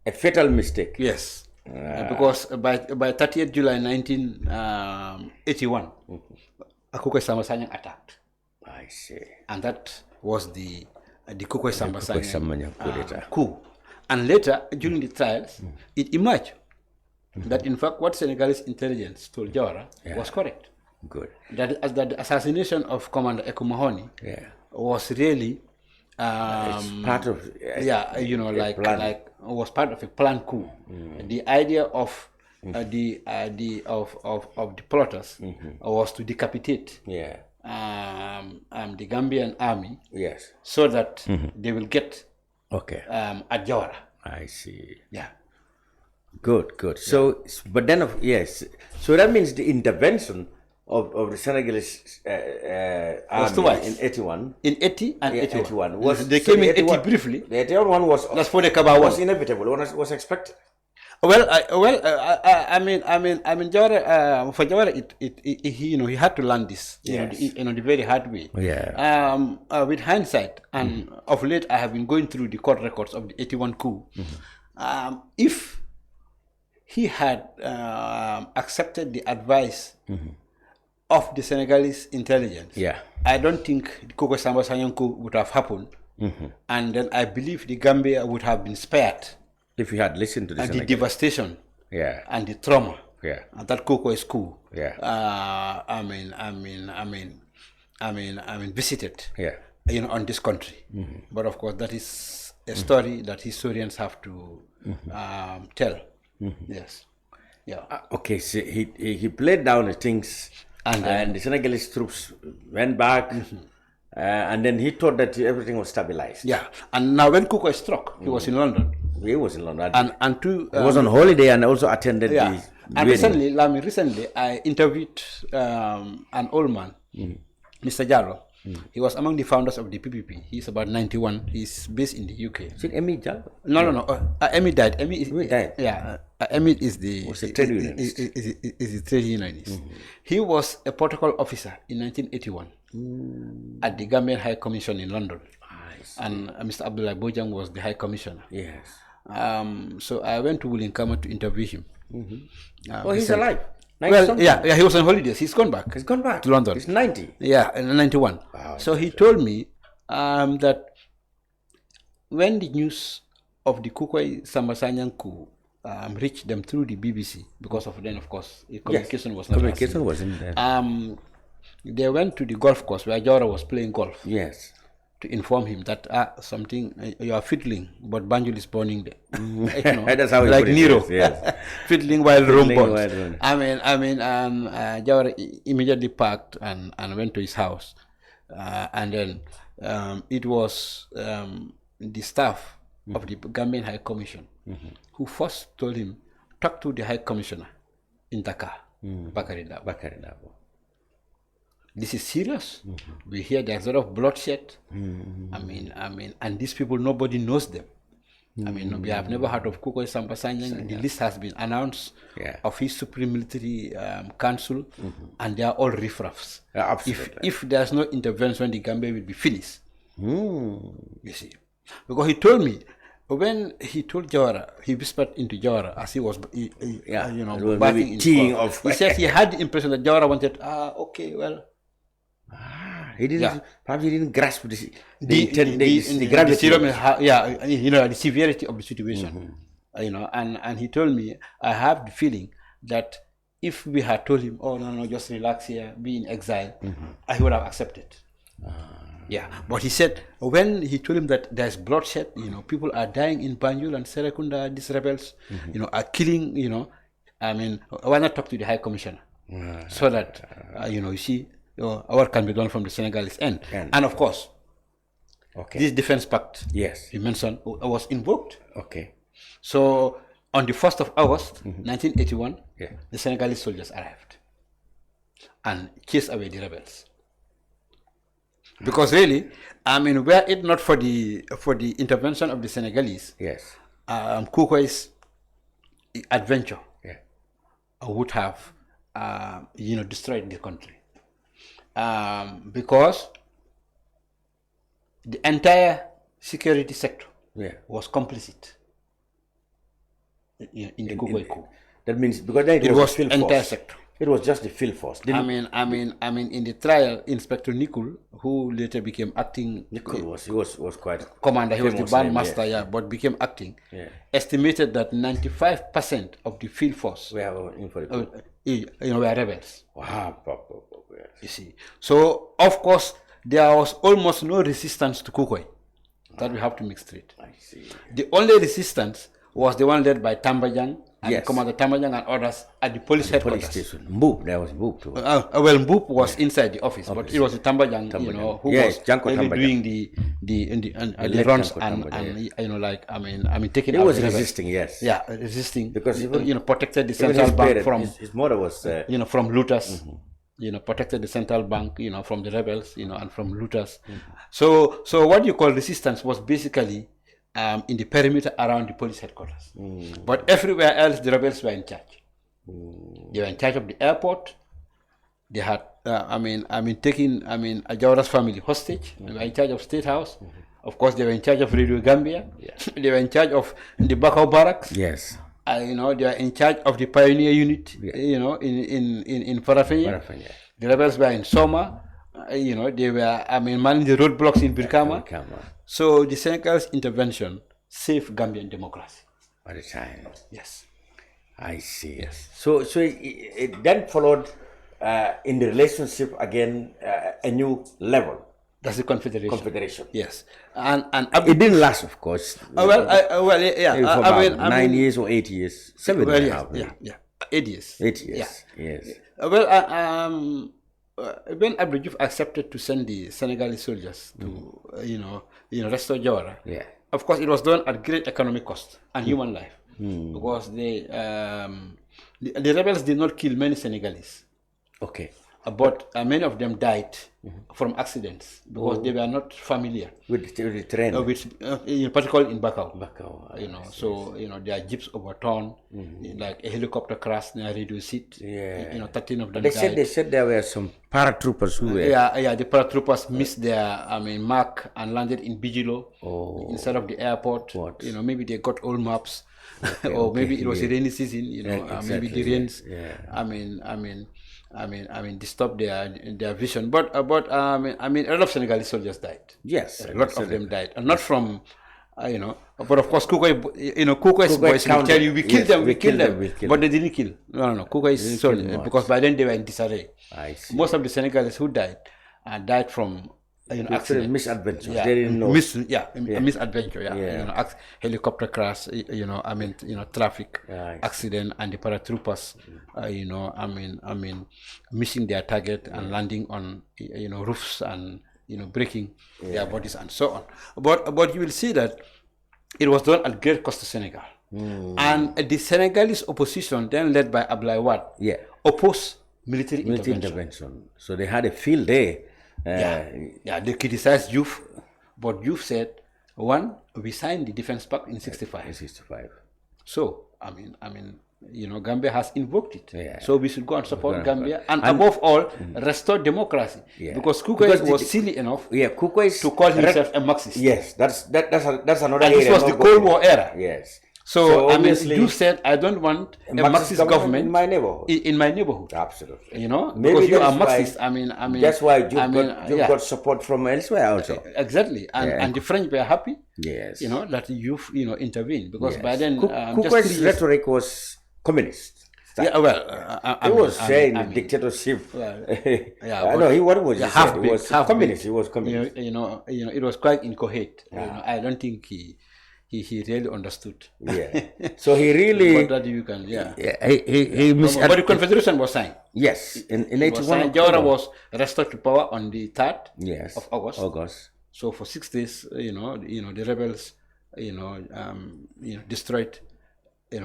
A fatal mistake. Yes. Because by 30th July 1981, Akukwe Samba Sanyang attacked. I see. And that was the Kukwe Samba Sanyang coup. And later, during the trials, it emerged that in fact what Senegalese intelligence told Jawara was correct. Good. That the assassination of Commander Ekumahone was really part of was part of a planned coup. The idea of the plotters was to decapitate the Gambian army, so that they will get at Jawara. I see. Yeah. Good. So, but then so that means the intervention of the Senegalese army in 81. In 80 and 81. They came in 80 briefly. The 81 one was inevitable. Was expected. Jawara, for Jawara, he had to learn this, the very hard way. With hindsight, and of late, I have been going through the court records of the 81 coup. If he had accepted the advice of the Senegalese intelligence, I don't think Koko Samba Sanyanku would have happened. And then I believe the Gambia would have been spared if you had listened to the the devastation and the trauma that Koko is cool. Visited on this country. But of course, that is a story that historians have to tell. Yes. Okay, so he played down the things, and the Senegalese troops went back. And then he thought that everything was stabilized. And now when Koko struck, he was in London. He was in London. He was on holiday and also attended the and recently, I interviewed an old man, Mr. Jallo. He was among the founders of the PPP. He's about 91. He's based in the UK. Is it Emi Jallo? No. Emi died. Emi died. Emi is the trade unionist. Is the trade unionist. He was a protocol officer in 1981 at the Gambian High Commission in London. And Mr. Abdullah Bojang was the High Commissioner. Yes. So I went to Wulinkama to interview him. He's alive. Well, he was on holidays. He's gone back. He's gone back to London. He's 90. 91. Wow, so he told me that when the news of the Kukwai Sambasanyang coup reached them through the BBC, because of then, of course, communication was not communication wasn't there. They went to the golf course where Jawara was playing golf. Yes. To inform him that you are fiddling, but Banjul is burning there. That's how like Nero, yes. fiddling while Rome burns. Jawara immediately packed and went to his house, and then it was the staff of the Gambian High Commission who first told him, talk to the High Commissioner in Dakar, Bakari Dabo. This is serious. We hear there's a lot of bloodshed. And these people, nobody knows them. We have never heard of Kukwai Sambasanyang. The list has been announced of his Supreme Military Council, and they are all riffraffs. If there's no intervention, the Gambia will be finished. You see, because he told me when he told Jawara, he whispered into Jawara as he was, bathing in court. He said he had the impression that Jawara wanted, okay, well. He didn't. Perhaps he didn't grasp the severity of the situation. And he told me, I have the feeling that if we had told him, oh no, just relax here, be in exile, he would have accepted. But he said when he told him that there's bloodshed, people are dying in Banjul and Serekunda, these rebels, are killing. Why not talk to the High Commissioner so that you see. What can be done from the Senegalese end. And of course, this defense pact you mentioned was invoked. So on the 1st of August 1981, the Senegalese soldiers arrived and chased away the rebels. Because really, were it not for the intervention of the Senegalese, Kukwai's adventure would have destroyed the country. Because the entire security sector was complicit in the Kukwai coup. That means because it was the entire sector. It was just the field force. In the trial, Inspector Nikul, who later became acting. Nikul was quite commander. He was the bandmaster, but became acting. Estimated that 95% of the field force were rebels. Wow. You see, so of course there was almost no resistance to Kukwai. That we have to make straight. I see. The only resistance was the one led by Tambajang and Commander Tambajang and others at the police headquarters. Mboop, there was Mboop too. Mboop was inside the office, but it was the Tambajang, who was really doing the runs and taking. He was resisting, resisting because protected the central bank from his mother was from looters. Protected the central bank, from the rebels, and from looters. So what you call resistance was basically in the perimeter around the police headquarters. But everywhere else, the rebels were in charge. They were in charge of the airport. They had, taking, Jawara's family hostage. They were in charge of State House. Of course, they were in charge of Radio Gambia. They were in charge of the Bakau barracks. Yes. You know, they are in charge of the pioneer unit. You know, in Farafenni. The rebels were in Soma. You know, they were manning the roadblocks in Birkama. So the Senegal's intervention saved Gambian democracy. At the time. Yes. I see. Yes. So it then followed in the relationship again a new level. That's the confederation. Confederation. Yes. And it didn't last, of course. Yeah. For 9 years or 8 years. 7 well, and a yes, half. yeah. 8 years. 8 years. Yeah. Yes. When Abdou Diouf accepted to send the Senegalese soldiers to, restore Jawara, of course, it was done at great economic cost and human life, because the rebels did not kill many Senegalese. Okay. But many of them died from accidents because they were not familiar with the terrain. Particularly in Bakau. Their jeeps overturned, like a helicopter crash near Radio Seat. 13 of them died. They said there were some paratroopers who were. The paratroopers missed their mark and landed in Bijilo instead of the airport. Maybe they got old maps, maybe it was a rainy season. Maybe the rains. Disturbed their vision. But a lot of Senegalese soldiers died. Yes, a lot of them died, and not from, But of course, Kukoi's boys will tell you, we killed them. But they didn't kill. No. Kukoi's soldiers, because by then they were in disarray. I see. Most of the Senegalese who died died from accident, misadventure. They didn't know. Misadventure. Helicopter crash. Traffic accident, and the paratroopers. Missing their target and landing on roofs and breaking their bodies and so on. But you will see that it was done at great cost to Senegal. And the Senegalese opposition, then led by Abdoulaye Wade, opposed military intervention. So they had a field day. They criticized Diouf, but Diouf said, one, we signed the defense pact in 65. So, Gambia has invoked it. So we should go and support Gambia, and above all, restore democracy. Because Kukois was silly enough to call himself a Marxist. Yes, that's another and area. This was the Cold War era. Yes. So you said, I don't want a Marxist government in my neighborhood. Absolutely. Maybe because you are Marxist. That's why you got support from elsewhere also. Exactly. And the French were happy. Yes. That you intervened, because by then Kukoi's rhetoric was communist. It was saying dictatorship. What was he saying? He was communist. He was communist. It was quite incoherent. I don't think he really understood. So he really. But that you can. But the Confederation was signed. Yes, in 81. Jawara was restored to power on the 3rd of August. So for 6 days, the rebels, destroyed.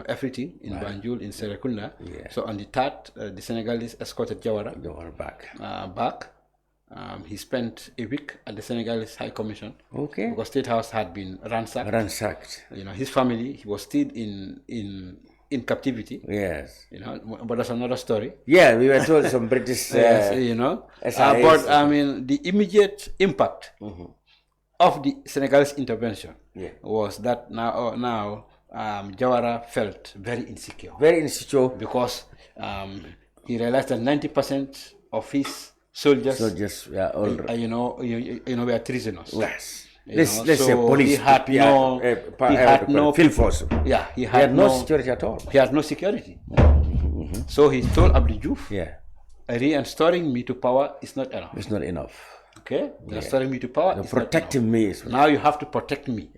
Everything in Banjul, in Serekunda. So on the 3rd, the Senegalese escorted Jawara back. He spent a week at the Senegalese High Commission. Okay. Because State House had been ransacked. His family, he was still in captivity. Yes. But that's another story. Yeah, we were told some British. But the immediate impact of the Senegalese intervention was that now. Jawara felt very insecure. Because he realized that 90% of his soldiers were prisoners. Yes. Let's say police. He had no field force. He had no security at all. He had no security. So he told Abdou Diouf, restoring me to power is not enough. It's not enough. Okay? Restoring me to power is protecting me. Now you have to protect me.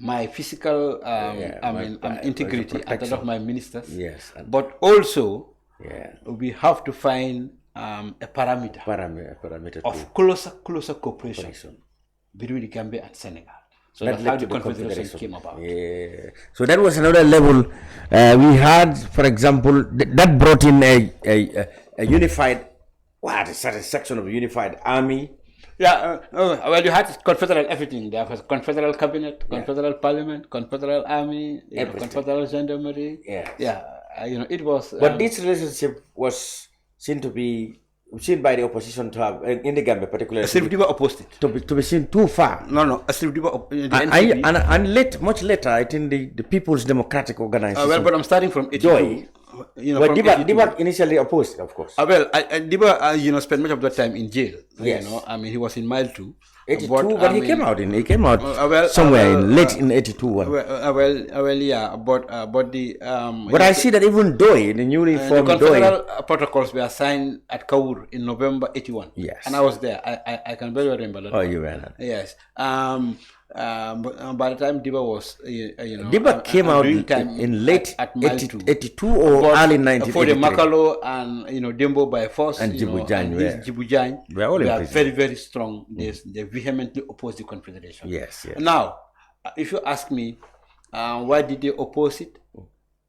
My physical integrity and that of my ministers. But also we have to find a parameter of closer cooperation between the Gambia and Senegal. So that's how the Confederation came about. So that was another level. We had, for example, that brought in a unified, a certain section of a unified army. You had confederal everything. There was confederal cabinet, confederal parliament, confederal army, confederal gendarmerie. It was. But this relationship was seen to be seen by the opposition to have, in the Gambia particularly, Asif Diba opposed it. To be seen too far. No, Asif Diba, the NCP. And much later, I think the People's Democratic Organization. Well, but I'm starting from 82. Joy. But Diba initially opposed, of course. Diba, spent much of that time in jail. Yes. He was in mile 2. 82, but he came out somewhere late in 82. But I see that even Doi, the newly formed the Doi, confederal protocols were signed at Kaur in November 81. Yes. And I was there. I can very well remember that. Oh, you were not. Yes. But by the time Diba was, Diba came out in late at mile 82 or early 1983. For the Makalo and Dembo by force and Djiboujane were very, very strong. They vehemently opposed the Confederation. Yes. Now, if you ask me, why did they oppose it?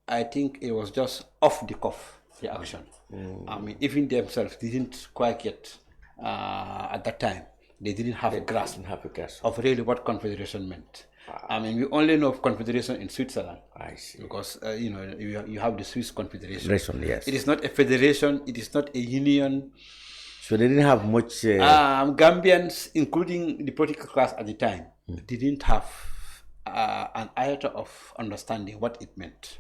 I think it was just off the cuff, the action. Even themselves didn't quite get at that time. They didn't have a grasp of really what Confederation meant. We only know of Confederation in Switzerland. I see. Because, you have the Swiss Confederation. Yes. It is not a federation. It is not a union. So they didn't have much... Gambians, including the political class at the time, didn't have an iota of understanding what it meant.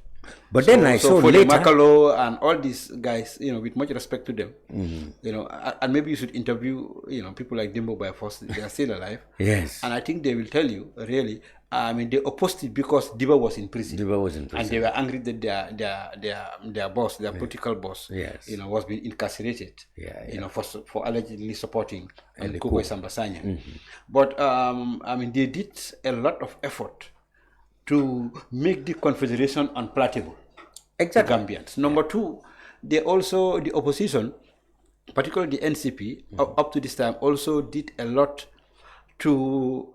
But then I saw for later... the Makalo and all these guys, with much respect to them, and maybe you should interview, people like Dimbo by force. They are still alive. Yes. And I think they will tell you, really, they opposed it because Diba was in prison. And they were angry that their boss, their political boss, was being incarcerated, for allegedly supporting Kukoi Sambasanya. But, they did a lot of effort to make the Confederation unpalatable to Gambians. Number two, the opposition, particularly the NCP, up to this time, also did a lot to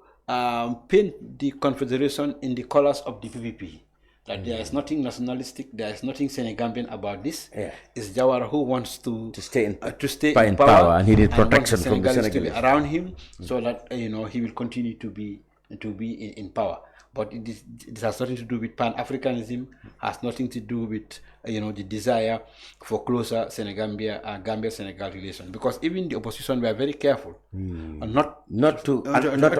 paint the Confederation in the colors of the PPP. That there is nothing nationalistic, there is nothing Senegambian about this. It's Jawara who wants to stay in power, and he did protection from the Senegalese to be around him, so that he will continue to be in power. But it has nothing to do with Pan-Africanism, has nothing to do with, the desire for closer Gambia-Senegal relations. Because even the opposition were very careful. Not to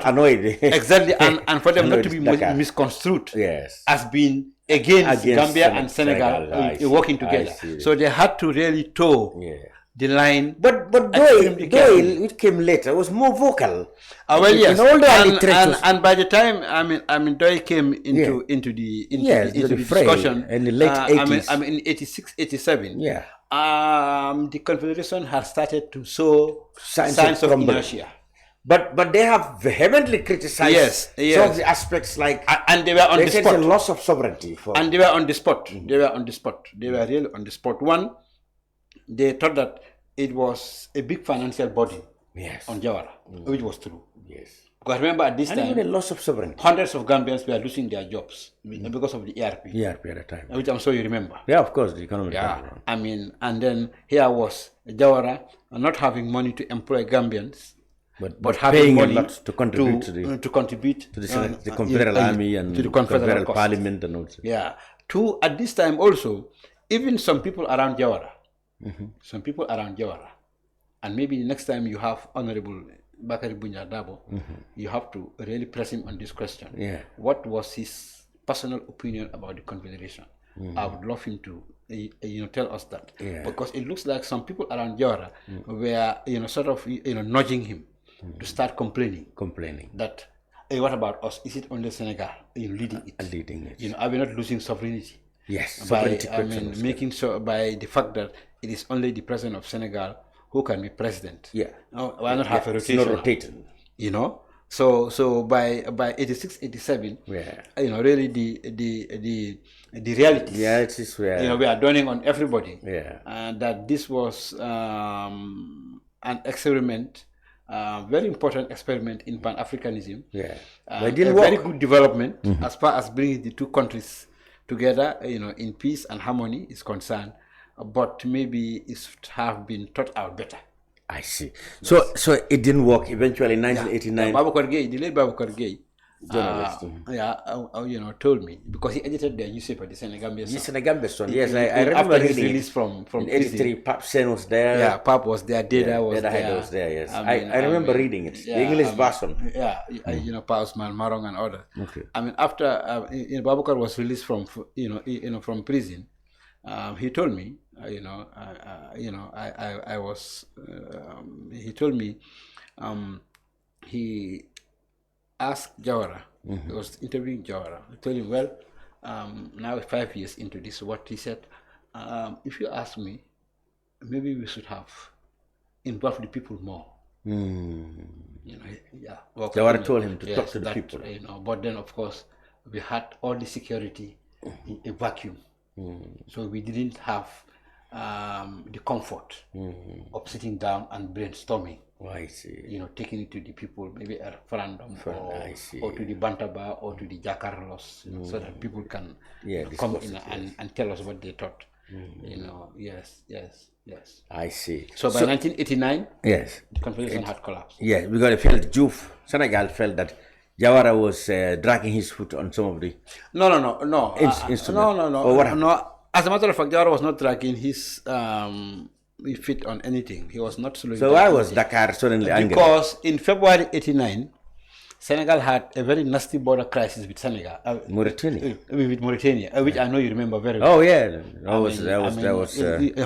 annoy the... Exactly, and for them not to be misconstrued as being against Gambia and Senegal working together. So they had to really toe the line. But Doyle, which came later, was more vocal. Yes. In all the literatures. And by the time Doyle came into the discussion in the late 80s. In 86, 87. The Confederation has started to show signs of inertia. But they have vehemently criticized some of the aspects and they were on the spot. A loss of sovereignty. And they were on the spot. They were on the spot. They were really on the spot. One, they thought that it was a big financial burden on Jawara, which was true. Because remember at this time, even a loss of sovereignty. Hundreds of Gambians were losing their jobs because of the ERP. ERP at the time. Which I'm sure you remember. Yeah, of course, the economy. And then here was Jawara not having money to employ Gambians, but having money to contribute to the Confederal Army and to the Confederal Parliament and also. Two, at this time also, even some people around Jawara, and maybe next time you have Honorable Bakari Bunya Dabo, you have to really press him on this question. What was his personal opinion about the Confederation? I would love him to tell us that, because it looks like some people around Jawara were sort of nudging him to start complaining that, hey, what about us? Is it only Senegal leading it? Are we not losing sovereignty? By making sure by the fact that it is only the president of Senegal who can be president. Why not have a rotation? It's not rotating. So by 86, 87, really the realities were we are dawning on everybody. And that this was an experiment, very important experiment in Pan-Africanism. A very good development as far as bringing the two countries together, in peace and harmony is concerned. But maybe it should have been thought out better. I see. So it didn't work eventually in 1989. Babukar Gaye, the late Babukar Gaye, journalist. Told me, because he edited the newspaper, the Senegambia Sun. The Senegambia Sun, yes, I remember after his reading release it. from in 83, Pap Sen was there. Yeah, Pap was there, Deda was there. Was there, yes. I remember reading it, the English version. Yeah, Pa Usman Marong and others. Okay. I mean, after Babukar was released from from prison, he told me, he told me, he asked Jawara, he was interviewing Jawara, I told him, well, now 5 years into this, what he said, if you ask me, maybe we should have involved the people more. Jawara told him to talk to the people. But then, of course, we had all the security in a vacuum. So we didn't have the comfort of sitting down and brainstorming. Oh, I see. Taking it to the people, maybe a referendum or to the Bantaba or to the Jakarlos, so that people can come in and tell us what they thought. Yes. I see. So by 1989, yes, the Confederation had collapsed. Yes, because I felt Senegal felt that Jawara was dragging his foot on some of the No. instruments. No. As a matter of fact, Jawara was not dragging his feet on anything. He was not slowing. So why was Dakar suddenly angry? Because in February '89, Senegal had a very nasty border crisis with Senegal. Mauritania. With Mauritania, which I know you remember very well. Oh yeah, that was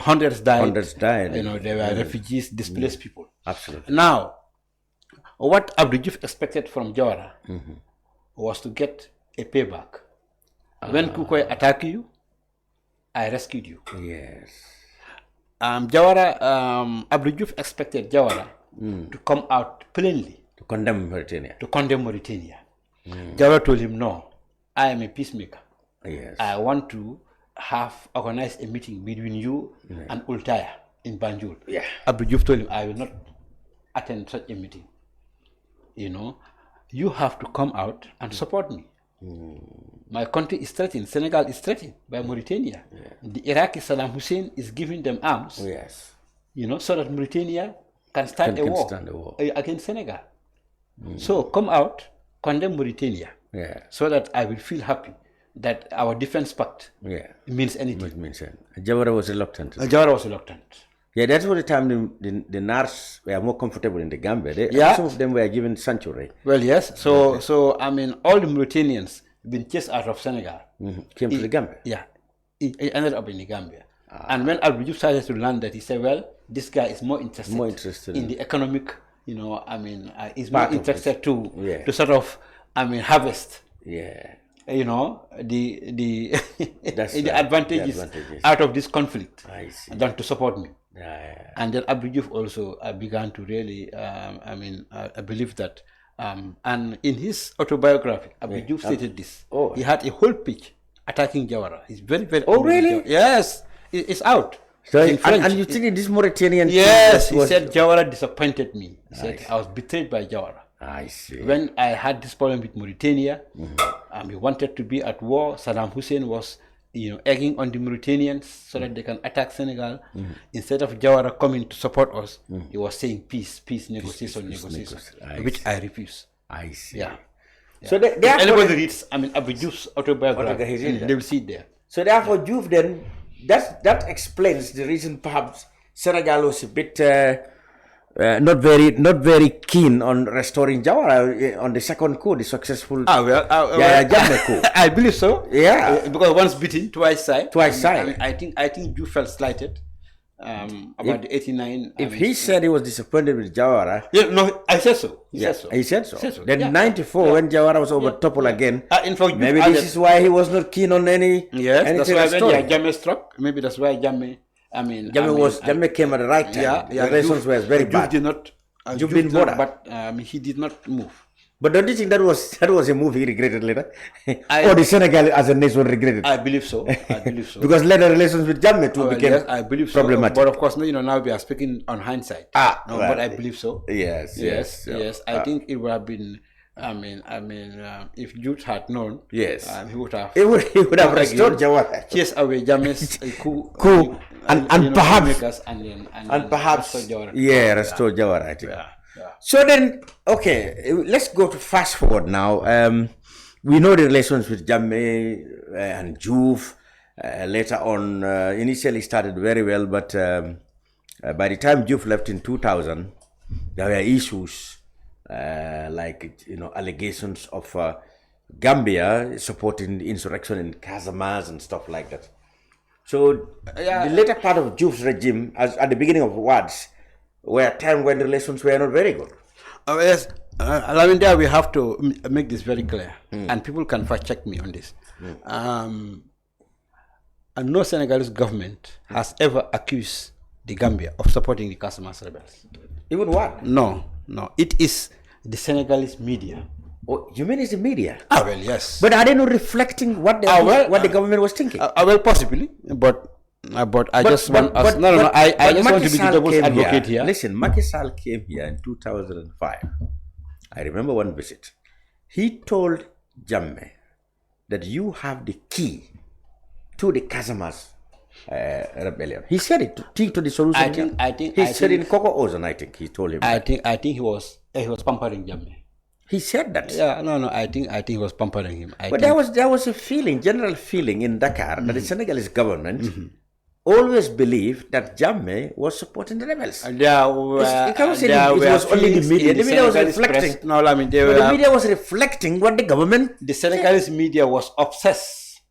hundreds died. Hundreds died. They were refugees, displaced people. Absolutely. Now, what Abdou Diouf expected from Jawara was to get a payback. When Kukoy attacked you, I rescued you. Yes. Jawara, Abdou Diouf expected Jawara to come out plainly to condemn Mauritania. Jawara told him, no, I am a peacemaker. Yes. I want to organize a meeting between you and Ultaya in Banjul. Yeah. Abdou Diouf told him, I will not attend such a meeting. You have to come out and support me. My country is threatened. Senegal is threatened by Mauritania. The Iraqi Saddam Hussein is giving them arms. Yes. So that Mauritania can start a war against Senegal. So come out, condemn Mauritania, so that I will feel happy that our defense pact means anything. Jawara was reluctant. Yeah, that's what the time the NARS were more comfortable in the Gambia. Some of them were given sanctuary. Well, yes. So I mean, all the Mauritanians been chased out of Senegal. Came to the Gambia. Yeah, he ended up in the Gambia. And when Abdou Diouf started to learn that, he said, "Well, this guy is more interested in the economic. He's more interested to sort of, harvest. Yeah. The advantages out of this conflict than to support me." And then Abdou Diouf also began to really, I believe that, and in his autobiography, Abdou Diouf stated this. He had a whole pitch attacking Jawara. He's very, very. Oh, really? Yes, it's out. So and you think this Mauritanian? Yes, he said Jawara disappointed me. He said I was betrayed by Jawara. I see. When I had this problem with Mauritania, we wanted to be at war. Saddam Hussein was, egging on the Mauritanians so that they can attack Senegal. Instead of Jawara coming to support us, he was saying peace, negotiation, which I refuse. I see. Yeah. So anybody reads, Abdou Diouf's autobiography, they will see it there. So therefore, Diouf then, that explains the reason perhaps Senegal was a bit not very keen on restoring Jawara on the second coup, the successful Jammeh coup. I believe so. Yeah, because once beaten, twice side. I think Diouf felt slighted about the 89. If he said he was disappointed with Jawara, I said so. He said so. Then 94, when Jawara was overtoppled again, in fact, maybe this is why he was not keen on any. Yes, that's why when Jammeh struck. Maybe that's why Jammeh. Jammeh came at the right time. The relations were very bad. Diouf didn't bother, but he did not move. But don't you think that was a move he regretted later? Or the Senegal as a nation regretted? I believe so. Because later relations with Jammeh too became problematic. But of course, now we are speaking on hindsight. But I believe so. Yes. I think it would have been. If Diouf had known, he would have. He would have restored Jawara. Chase away Jammeh's coup and perhaps restore Jawara. Restore Jawara. I think. So then, okay, let's go to fast forward now. We know the relations with Jammeh and Diouf. Later on, initially started very well, but by the time Diouf left in 2000, there were issues like allegations of Gambia supporting the insurrection in Casamance and stuff like that. So the later part of Diouf's regime, as at the beginning of Wad's, were a time when relations were not very good. Yes, Laminda, we have to make this very clear, and people can fact check me on this. And no Senegalese government has ever accused the Gambia of supporting the Casamance rebels. Even what? No. It is the Senegalese media. Oh, you mean it's the media? Well, yes. But are they not reflecting what the government was thinking? Well, possibly, but I just want to be the devil's advocate here. Listen, Macky Sall came here in 2005. I remember one visit. He told Jammeh that you have the key to the Casamance rebellion. He said it to the solution. He said in Coco Ozone, I think he told him. I think he was pampering Jammeh. He said that. Yeah, no. I think he was pampering him. But there was a general feeling in Dakar that the Senegalese government always believed that Jammeh was supporting the rebels. It was only the media. The media was reflecting. The media was reflecting what the government. The Senegalese media was obsessed.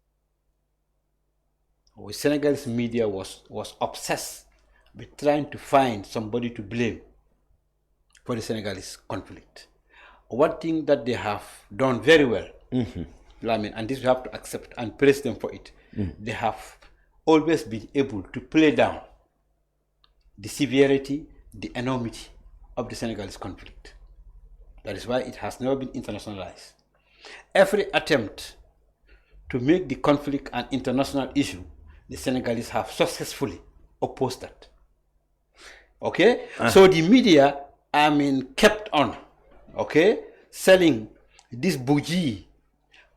The Senegalese media was obsessed with trying to find somebody to blame for the Senegalese conflict. One thing that they have done very well, and this we have to accept and praise them for it, they have always been able to play down the severity, the enormity of the Senegalese conflict. That is why it has never been internationalized. Every attempt to make the conflict an international issue, the Senegalese have successfully opposed that. Okay? So the media, kept on, selling this bougie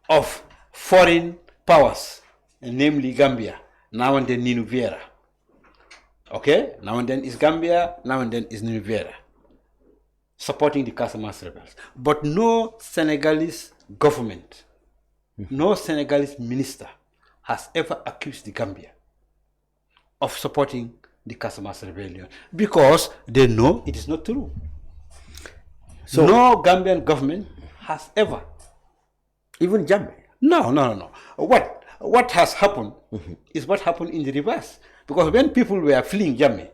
of foreign powers, namely Gambia. Now and then Ninu Viera. Okay? Now and then is Gambia, now and then is Ninu Viera. Supporting the Casamance rebels. But no Senegalese government, no Senegalese minister has ever accused the Gambia of supporting the Casamance rebellion because they know it is not true. So no Gambian government has ever. Even Jammeh? No. What has happened is what happened in the reverse. Because when people were fleeing Jammeh,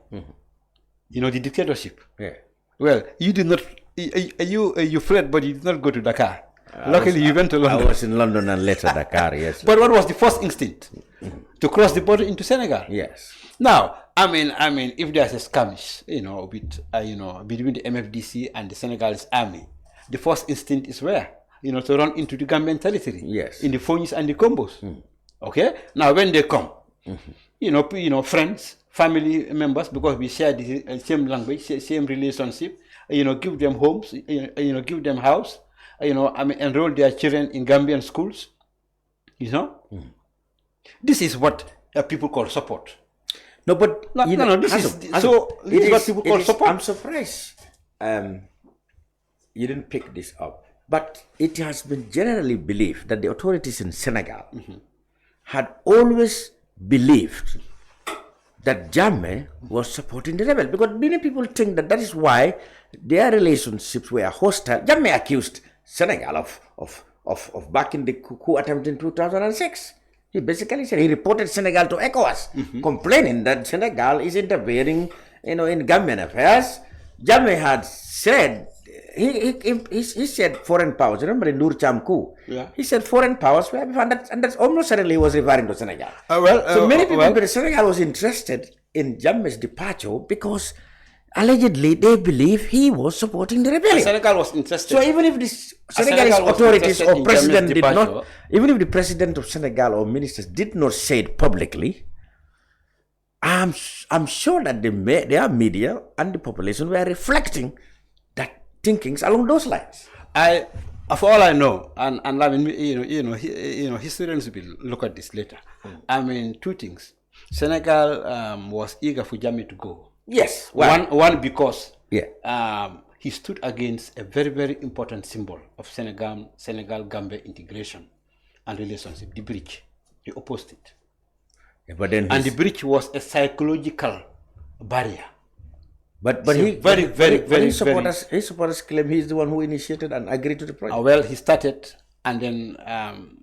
the dictatorship. Yeah. Well, you did not. You fled, but you did not go to Dakar. Luckily, you went to London. I was in London and later Dakar. Yes. But what was the first instinct? To cross the border into Senegal. Yes. Now, if there's a skirmish, between the MFDC and the Senegalese army, the first instinct is where? To run into the Gambian territory. Yes. In the Fonyis and the Combos. Okay? Now, when they come, friends, family members, because we share the same language, same relationship, give them homes, give them house, enroll their children in Gambian schools, This is what people call support. No, but this is what people call support. I'm surprised you didn't pick this up. But it has been generally believed that the authorities in Senegal had always believed that Jammeh was supporting the rebel, because many people think that is why their relationships were hostile. Jammeh accused Senegal of backing the coup attempt in 2006. He basically said he reported Senegal to ECOWAS, complaining that Senegal is interfering, in Gambian affairs. Jammeh had said. He said foreign powers. Remember the Noor Cham coup? Yeah. He said foreign powers were and that's almost certainly he was referring to Senegal. So many people in Senegal was interested in Jammeh's departure because allegedly they believe he was supporting the rebellion. Senegal was interested. So even if the Senegalese authorities or president did not, even if the president of Senegal or ministers did not say it publicly, I'm sure that their media and the population were reflecting thinkings along those lines. For all I know, and historians will look at this later. Two things. Senegal was eager for Jammeh to go. Yes. One because he he stood against a very, very important symbol of Senegal-Gambia integration and relationship, the bridge. He opposed it. Yeah, but then and the bridge was a psychological barrier. But So he his very supporters claim he's the one who initiated and agreed to the project. well, he started and then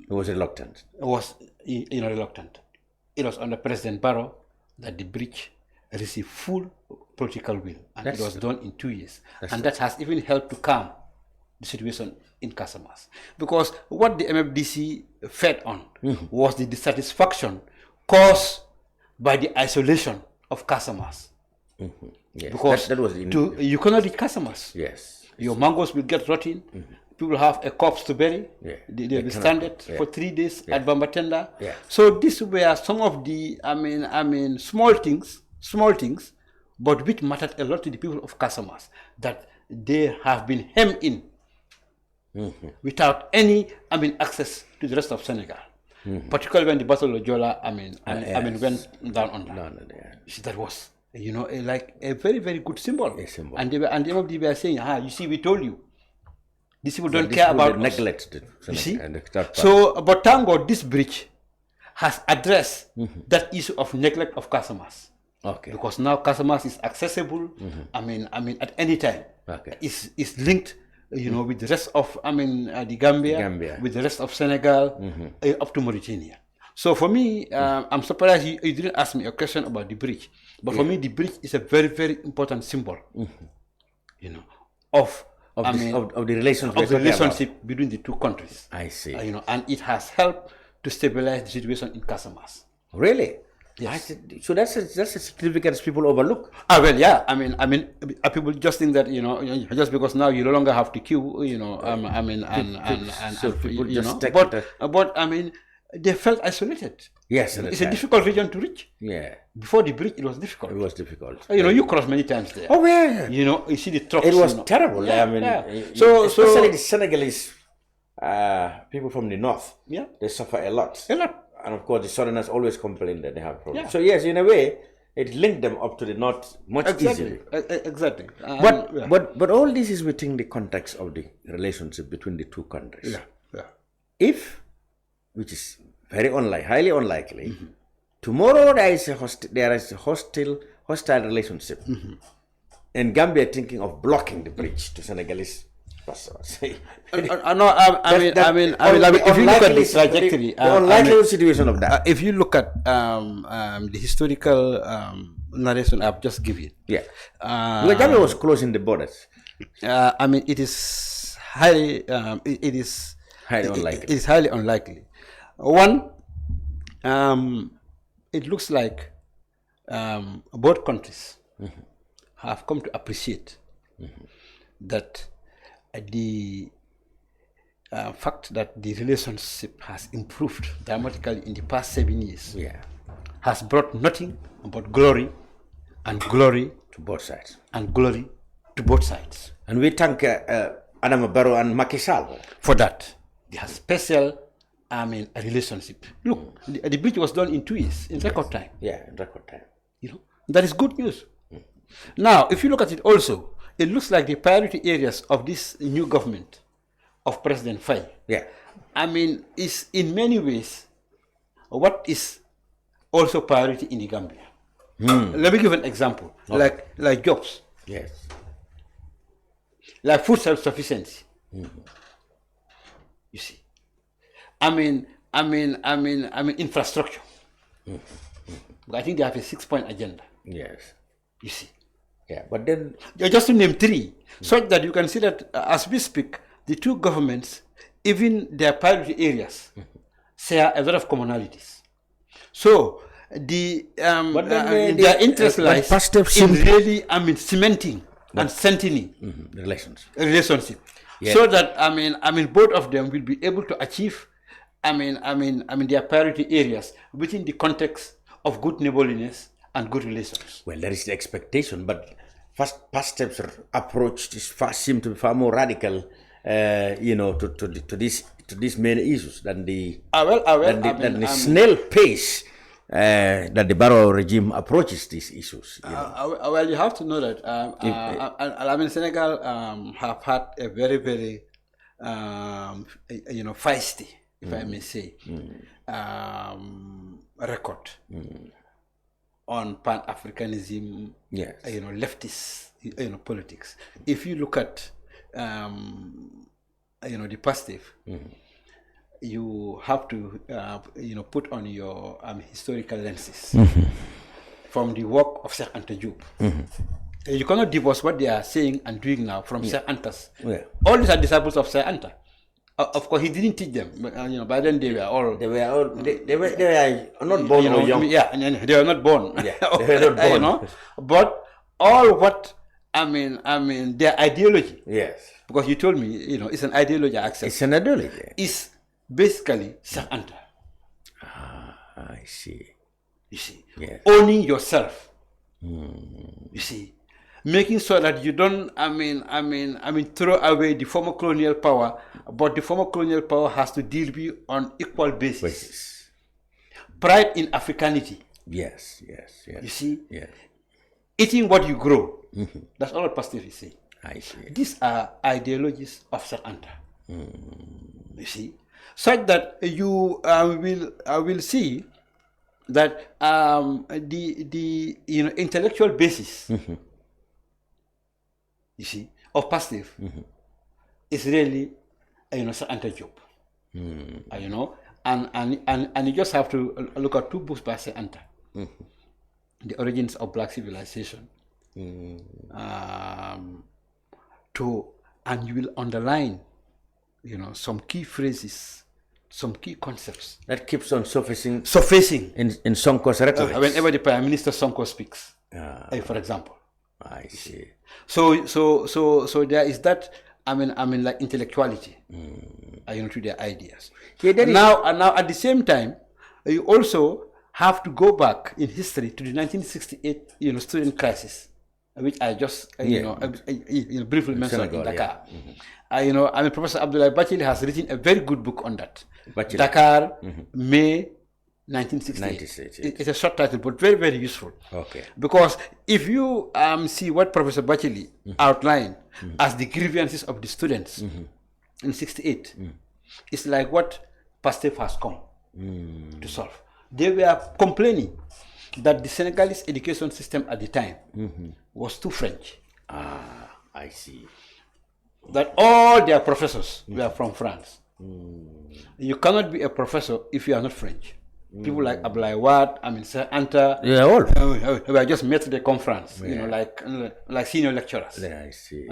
He was reluctant. was reluctant. It was under President Barrow that the bridge received full political will, and That's it was true. done in 2 years. That's and true. that has even helped to calm the situation in Casamas. Because what the MFDC fed on was the dissatisfaction caused by the isolation of Casamas. Yes, Because that was you cannot reach Casamas. yes. Your mangoes will get rotten. People have a corpse to bury. Yeah. They'll be cannot- stranded yeah. for 3 days at Bambatenda. Yeah. So these were some of the, small things, but which mattered a lot to the people of Casamas, that they have been hemmed in without any, access to the rest of Senegal. Particularly when the Battle of Jola, yes. went down under. Yeah. That was, like a very, very good symbol. A symbol. And they were saying, you see, we told you. These people don't These care people about us. neglected. You see? And that part. So, but thank God, this bridge has addressed that issue of neglect of Casamas. Okay. Because now Casamas is accessible. At any time. Okay. It's linked, with the rest of, the Gambia, with the rest of Senegal, up to Mauritania. So for me, I'm surprised you didn't ask me a question about the bridge. But for me, the bridge is a very, very important symbol, of the relationship between the two countries. I see. And it has helped to stabilize the situation in Casamas. Really? Yes. So that's a significance people overlook. Well, yeah. People just think that just because now you no longer have to queue, So people just take but they felt isolated. Yes, It's a difficult region to reach. Yeah, Before the bridge, it was difficult. it was difficult. You cross many times there. Oh yeah, You see the trucks. it was terrible. Yeah. So So especially the Senegalese people from the north. Yeah. They suffer a lot. A lot. And of course, the southerners always complain that they have problems. Yeah. So yes, in a way, it linked them up to the north much easily. Exactly. But all this is within the context of the relationship between the two countries. Yeah. If, which is very highly unlikely, tomorrow there is a hostile relationship, and Gambia thinking of blocking the bridge to Senegalese customers. If you look at the trajectory, the unlikely situation of that. if you look at the historical narration I've just given, Because Gambia was closing the borders. it is highly, Highly unlikely. It is highly unlikely. One, it looks like both countries have come to appreciate that the fact that the relationship has improved dramatically in the past 7 years has brought nothing but glory To both sides. and glory to both sides. And we thank Adama Barrow and Macky Sall. For that, they have special, a relationship. Look, the bridge was done in 2 years, in record time. Yeah, in record time. That is good news. Now, if you look at it also, it looks like the priority areas of this new government of President Faye, is in many ways what is also priority in the Gambia. Let me give an example, like jobs, Yes. like food self-sufficiency. You see, infrastructure. I think they have a 6-point agenda. Yes. You see. Yeah, but then Just to name 3, such that you can see that as we speak, the two governments, even their priority areas, share a lot of commonalities. So their interest lies in really, cementing and strengthening relationship. Yeah. so that both of them will be able to achieve their priority areas within the context of good neighborliness and good relations. Well, there is the expectation, but past steps approach seem to be far more radical, to these main issues than the snail pace that the Barrow regime approaches these issues? Well, you have to know that Senegal have had a very, very feisty, if I may say, record on Pan-Africanism, leftist, politics. If you look at, the positive, you have to, put on your historical lenses from the work of Sheikh Anta Diop. You cannot divorce what they are saying and doing now from Sheikh Anta's. All these are disciples of Sheikh Anta. Of course, he didn't teach them. But, by then they were all. They were not born or young. Yeah, they were not born. Yeah, they were not born. But all what their ideology. Yes. Because you told me, it's an ideology. I accept. It's an ideology. It's basically Sheikh Anta. I see. You see, owning yourself. You see, making sure that you don't, throw away the former colonial power, but the former colonial power has to deal with you on equal basis. Pride in Africanity. Yes. You see, eating what you grow. That's all pastors say. I see. These are ideologies of Sheikh Anta. You see, such that you will see that the intellectual basis, you see, of positive is really Sheikh Anta Diop. And you just have to look at two books by Sheikh Anta, The Origins of Black Civilization, and you will underline, some key phrases, some key concepts that keeps on surfacing in Sonko's rhetoric. Whenever the Prime Minister Sonko speaks, for example. I see. So there is that. Like intellectuality, to their ideas. Now at the same time, you also have to go back in history to the 1968, student crisis, which I just, briefly mentioned Senegal, in Dakar. Professor Abdoulaye Bachili has written a very good book on that. Dakar, May 1968. It's a short title, but very, very useful. Okay. Because if you see what Professor Bachili outlined as the grievances of the students in 68, it's like what PASTEF has come to solve. They were complaining that the Senegalese education system at the time was too French. I see. That all their professors were from France. You cannot be a professor if you are not French. People like Abdoulaye Wade, Sheikh Anta, we are just met at the conference, like senior lecturers. Yeah, I see.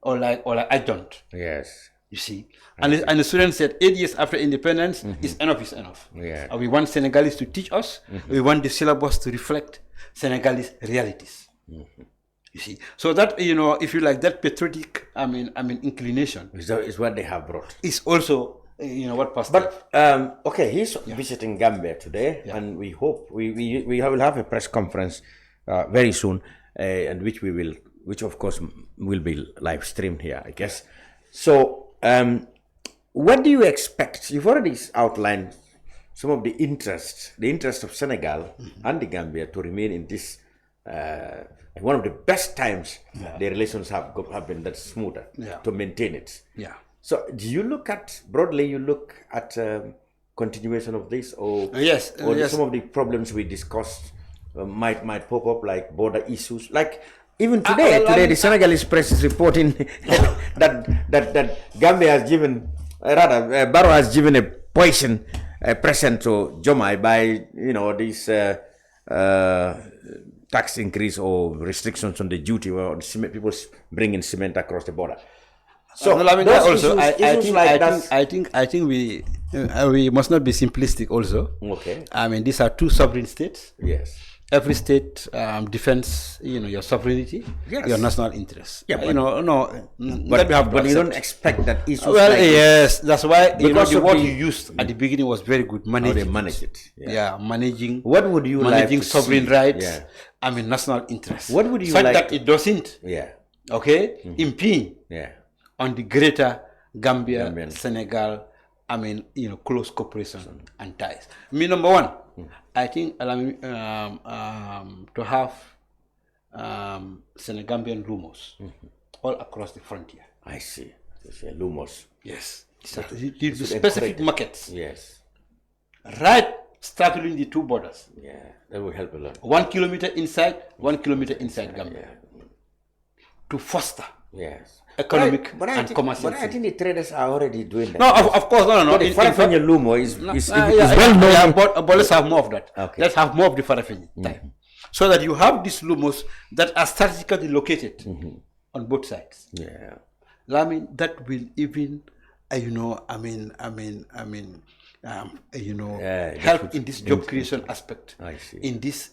Or like adjunct. Yes. You see, and the students said 8 years after independence, is enough. Yeah. We want Senegalese to teach us. We want the syllabus to reflect Senegalese realities. You see, so that if you like that patriotic, inclination is what they have brought. Is also. What pastor? But okay, he's visiting Gambia today, and we hope we will have a press conference very soon, and which of course will be live streamed here, I guess. So, what do you expect? You've already outlined some of the interest of Senegal and the Gambia to remain in this one of the best times the relations have been that smoother to maintain it. Yeah. So, do you look at continuation of this, or some of the problems we discussed might pop up, like border issues, like even today the Senegalese press is reporting that Gambia has given, Barrow has given a poison present to Diomaye by this tax increase or restrictions on the duty or people bringing cement across the border. So I think we must not be simplistic also. Okay. These are two sovereign states. Yes. Every state defends your sovereignty, your national interests. Yeah, but, but you don't expect that issues. Well, like yes, that's why the word you used at the beginning was very good. Manage it. Managing. What would you managing like to sovereign see? rights? Yeah. National interests. What would you such like that it doesn't? Yeah. Okay. Impede. Yeah. On the greater Gambia, Senegal, close cooperation and ties. Number one, I think to have Senegambian lumos all across the frontier. I see. Lumos. Yes. The specific markets. Yes. Right straddling the two borders. Yeah, that will help a lot. 1 kilometer inside, 1 kilometer inside Gambia. Yeah. To foster economic and commercial. But I think the traders are already doing that. No, of course, no. The Farafenni Lumo is well known. Yeah, but let's have more of that. Okay. Let's have more of the Farafenni type. So that you have these lumos that are strategically located on both sides. Yeah. I mean, that will even, help in this job creation aspect. I see. In this,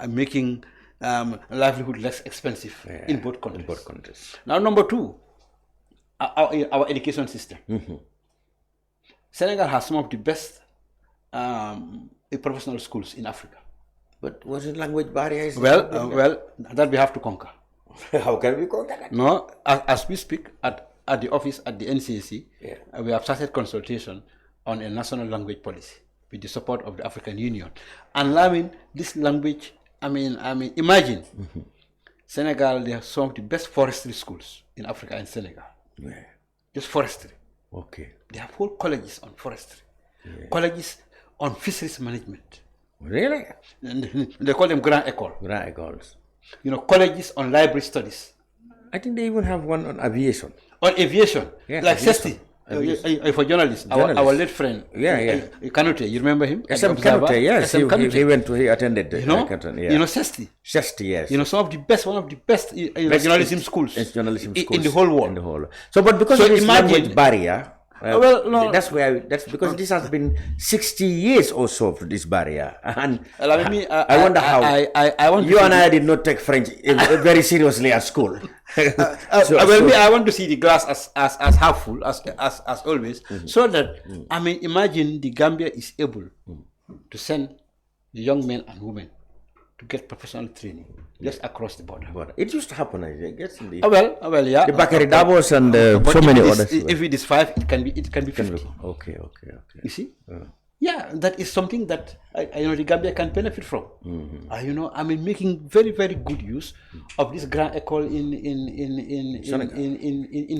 making livelihood less expensive in both countries. Now, number two, our education system. Senegal has some of the best professional schools in Africa. But was it language barrier? Well, that we have to conquer. How can we conquer that? No, as we speak at the office at the NCAC, we have started consultation on a national language policy with the support of the African Union. And this language, imagine Senegal, they have some of the best forestry schools in Africa and Senegal. Yeah. Just forestry. Okay. They have whole colleges on forestry, colleges on fisheries management. Really? And they call them Grand École. Grand Écoles. Colleges on library studies. I think they even have one on aviation. On aviation, like aviation. Sesti, for journalists, our late friend, Kanute, you remember him? SM Kanute, yes, he attended. Sesti. Sesti, yes. One of the best journalism schools in the whole world. So, but because of this language barrier, no. That's because this has been 60 years or so for this barrier, and I wonder how. You and I did not take French very seriously at school. I want to see the glass as half full as always, so that imagine the Gambia is able to send the young men and women to get professional training just across the border. It used to happen, I guess. The Bakary Davos and so many others. If it is 5, it can be 50. Okay. You see? Yeah, that is something that the Gambia can benefit from. Making very, very good use of this Grand École in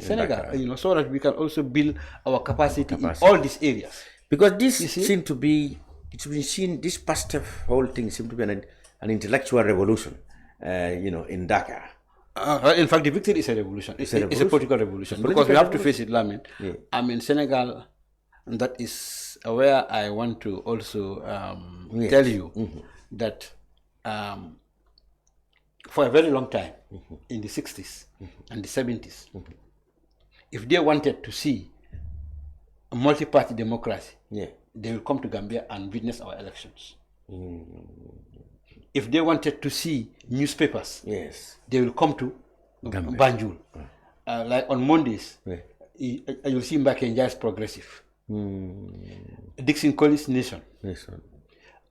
Senegal. So that we can also build our capacity in all these areas. Because this seemed to be, it's been seen, this past whole thing seemed to be an intellectual revolution, in Dakar. In fact, the victory is a revolution. It's a political revolution. Because we have to face it, Lamin. Senegal, and that is where I want to also tell you that for a very long time, in the 60s and the 70s, if they wanted to see a multi-party democracy, they will come to Gambia and witness our elections. If they wanted to see newspapers, they will come to Banjul. Like on Mondays, you'll see Mbake Njai's Progressive. Dixon Collins Nation.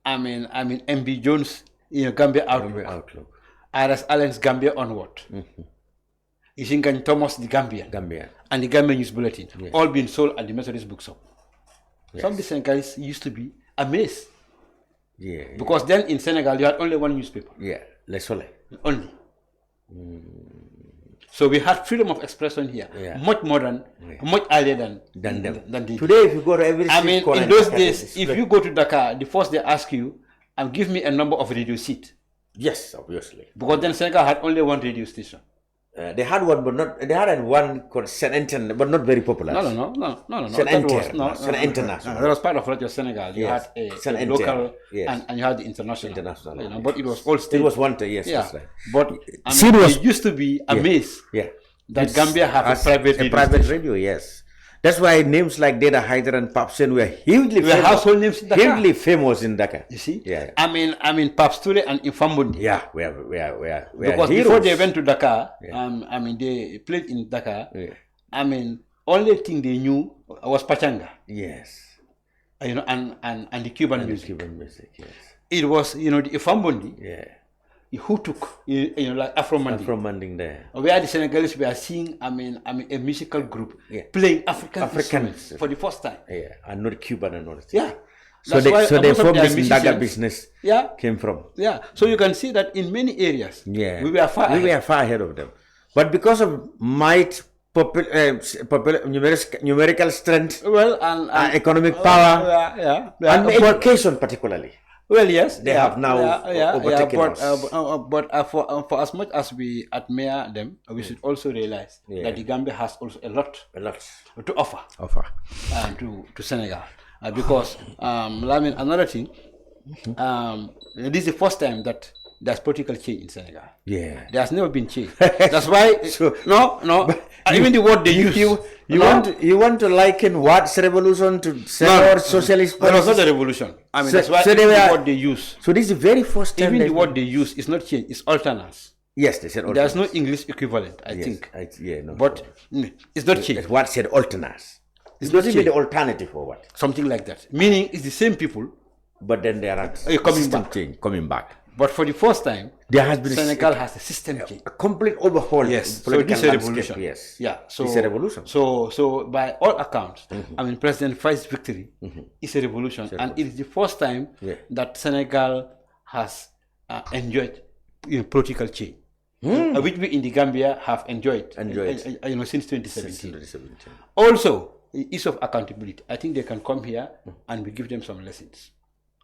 MB Jones, Gambia Outlook. R.S. Allen's Gambia Onward. Ishingan Thomas, the Gambian. And the Gambian News Bulletin. All being sold at the Methodist Bookshop. Some of the Senegalese used to be amazed. Because then in Senegal you had only one newspaper. Le Soleil. Only. So we had freedom of expression here, much more than, much earlier than they today. If you go to every in those days, if you go to Dakar, the first they ask you, give me a number of radio seat. Yes, obviously. Because then Senegal had only one radio station. They had one, but not. They had one called Saint-Antoine, but not very popular. No. Saint-Antoine. That was part of Radio Senegal. You had a local, and you had the international. But it was all state. It was one day, yes. That's right. But we used to be amazed that Gambia had a private radio. Yes. That's why names like Deda Haider and Papsen were hugely famous. Household names in Dakar. Hugely famous in Dakar. You see? Yeah. Paps Toure and Infambundi. Yeah, we are because heroes. Before they went to Dakar, they played in Dakar. Only thing they knew was Pachanga. Yes. And the Cuban music. Cuban music, yes. It was, the Infambundi. Who took, like Afro Manding there. Where the Senegalese were seeing, a musical group playing African instruments for the first time. Yeah, and not Cuban and all that. Yeah. So they formed this Ndaga business came from. Yeah. So you can see that in many areas, we were far ahead of them. But because of might, numerical strength, and economic power, and education particularly. Well, yes, they have now overtaken us. But for as much as we admire them, we should also realize that the Gambia has also a lot to offer to Senegal. Because another thing, this is the first time that there's political change in Senegal. Yeah, there has never been change. That's why even the word they use. You want to liken Watt's revolution to socialist? But it's not a revolution. I mean, that's why the word they use. So this is the very first time. Even the word they use is not change; it's alternance. Yes, they said alternance. There's no English equivalent, I think. No, but it's not change. Watt said alternance. It's not even the alternative or what? Something like that. Meaning, it's the same people, but then they are coming back. But for the first time, there has been Senegal has a system change, a complete overhaul. Yes, so this is a revolution. Yes, so it's a revolution. So by all accounts, I mean, President Faye's victory is a revolution, and it is the first time that Senegal has enjoyed political change, which we in the Gambia have enjoyed since 2017. Also, the issue of accountability. I think they can come here and we give them some lessons.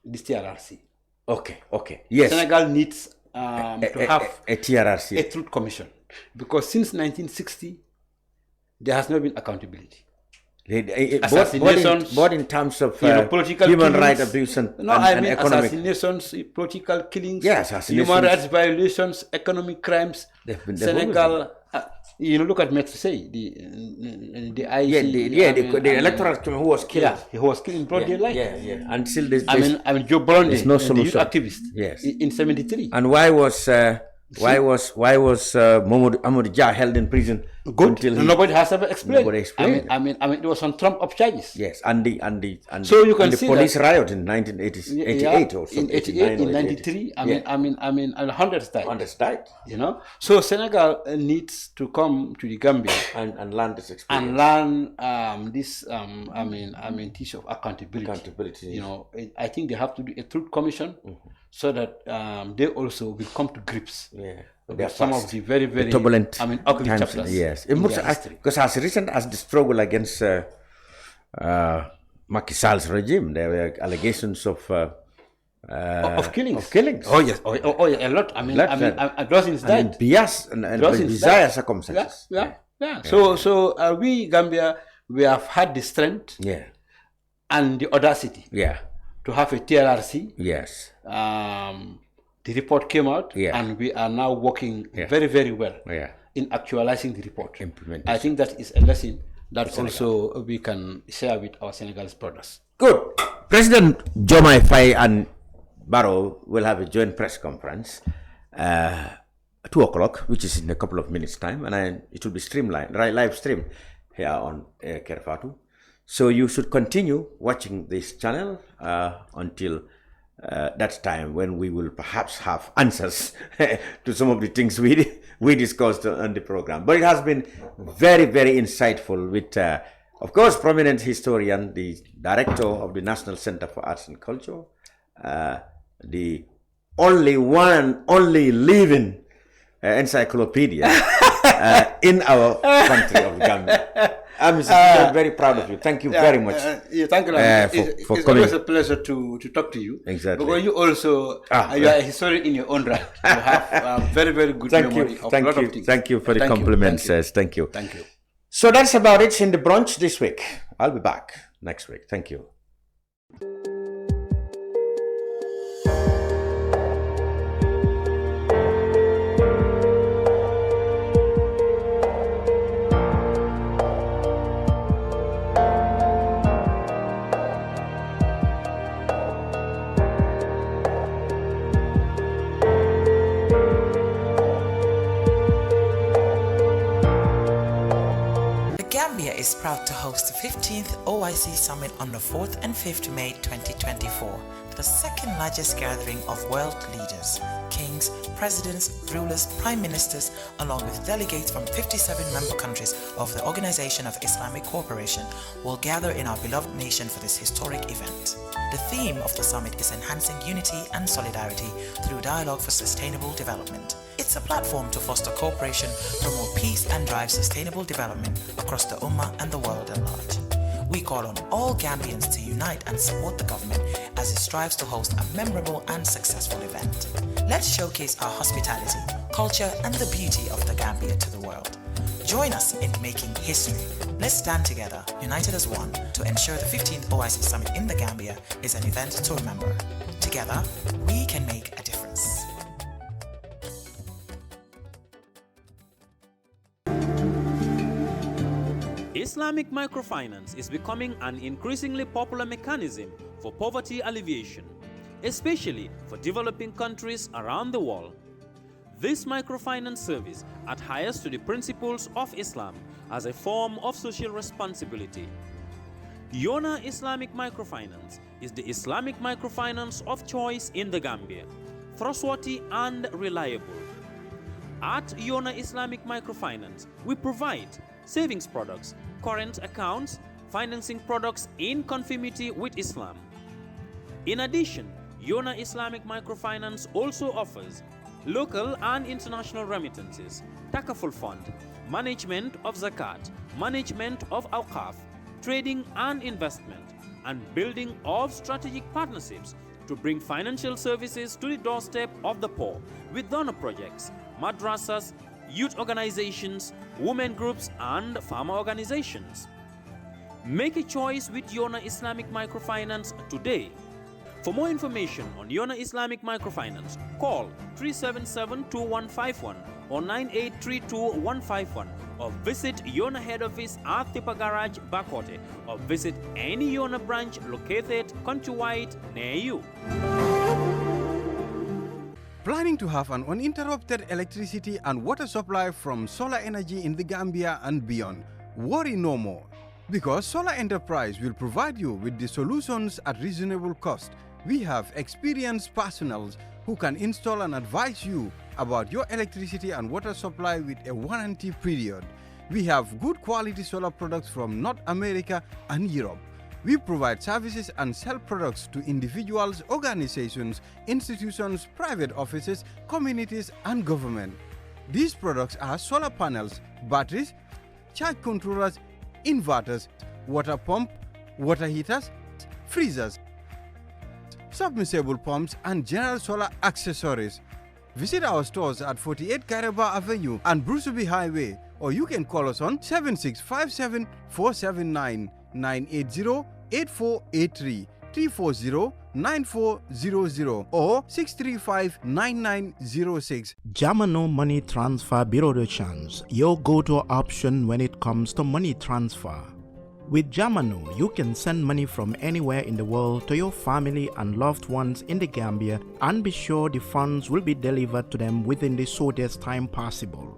This TRRC. Okay. Yes. Senegal needs to have a TRRC, a truth commission, because since 1960 there has not been accountability. Assassinations, both in terms of political human killings, rights abuse and economic assassinations, political killings, assassinations, human rights violations, economic crimes. Senegal, look at Ceesay, the IC, the electoral who was killed. Yeah, he was killed in broad daylight. Until this, Joe Blondin, no the youth activist, in '73. And why was Amadou Dia held in prison? Nobody has ever explained. I mean, it was on trump of charges. Yes, and the so you can see the police riot in 1988 or something. In 88, in 93. I mean, hundreds died. Hundreds died. So Senegal needs to come to the Gambia and learn this experience and learn this. This of accountability. I think they have to do a truth commission so that they also will come to grips. With some of the very, very turbulent ugly chapters. Yes, because as recent as the struggle against Macky Sall's regime, there were allegations of killings. Oh yes, a lot. Dozens died. Bias and bizarre circumstances. So we Gambia, we have had the strength, and the audacity, to have a TRRC. Yes. The report came out, and we are now working very, very well in actualizing the report. I think that is a lesson that also we can share with our Senegalese brothers. Good. President Diomaye Faye and Barrow will have a joint press conference 2 o'clock, which is in a couple of minutes' time, and it will be live streamed here on Kerfatu. So you should continue watching this channel until that time, when we will perhaps have answers to some of the things we discussed on the program. But it has been very, very insightful with, of course, prominent historian, the director of the National Center for Arts and Culture, the only living encyclopedia in our country of Gambia. I'm very proud of you. Thank you very much. Thank you. It's always a pleasure to talk to you. Exactly. Because you also you are a historian in your own right. You have very, very good memory of a lot of things. Thank you for the compliments. Thank you. Thank you. So that's about it in the brunch this week. I'll be back next week. Thank you. Gambia is proud to host the 15th OIC Summit on the 4th and 5th May 2024, the second largest gathering of world leaders, kings, presidents, rulers, prime ministers, along with delegates from 57 member countries of the Organization of Islamic Cooperation will gather in our beloved nation for this historic event. The theme of the summit is enhancing unity and solidarity through dialogue for sustainable development. It's a platform to foster cooperation, promote peace and drive sustainable development across the Ummah and the world at large. We call on all Gambians to unite and support the government as it strives to host a memorable and successful event. Let's showcase our hospitality, culture and the beauty of the Gambia to the world. Join us in making history. Let's stand together, united as one, to ensure the 15th OIC Summit in the Gambia is an event to remember. Together, we can make a difference. Islamic microfinance is becoming an increasingly popular mechanism for poverty alleviation, especially for developing countries around the world. This microfinance service adheres to the principles of Islam as a form of social responsibility. Yona Islamic Microfinance is the Islamic microfinance of choice in the Gambia, trustworthy and reliable. At Yona Islamic Microfinance, we provide savings products, current accounts, financing products in conformity with Islam. In addition, Yona Islamic Microfinance also offers local and international remittances, takaful fund, management of zakat, management of awqaf, trading and investment, and building of strategic partnerships to bring financial services to the doorstep of the poor with donor projects, madrasas, youth organizations, women groups, and farmer organizations. Make a choice with Yona Islamic Microfinance today. For more information on Yona Islamic Microfinance, call 377-2151 or 9832-151 or visit Yona head office at Tipa Garage, Bakote, or visit any Yona branch located countrywide near you. Planning to have an uninterrupted electricity and water supply from solar energy in the Gambia and beyond? Worry no more, because Solar Enterprise will provide you with the solutions at reasonable cost. We have experienced personnel who can install and advise you about your electricity and water supply with a warranty period. We have good quality solar products from North America and Europe. We provide services and sell products to individuals, organizations, institutions, private offices, communities, and government. These products are solar panels, batteries, charge controllers, inverters, water pump, water heaters, freezers, submersible pumps, and general solar accessories. Visit our stores at 48 Karaba Avenue and Brusubi Highway, or you can call us on 7657 479 980 8483 340 9400 or 635 9906. Jamano Money Transfer Bureau de Change, your go-to option when it comes to money transfer. With Jamano, you can send money from anywhere in the world to your family and loved ones in the Gambia and be sure the funds will be delivered to them within the shortest time possible.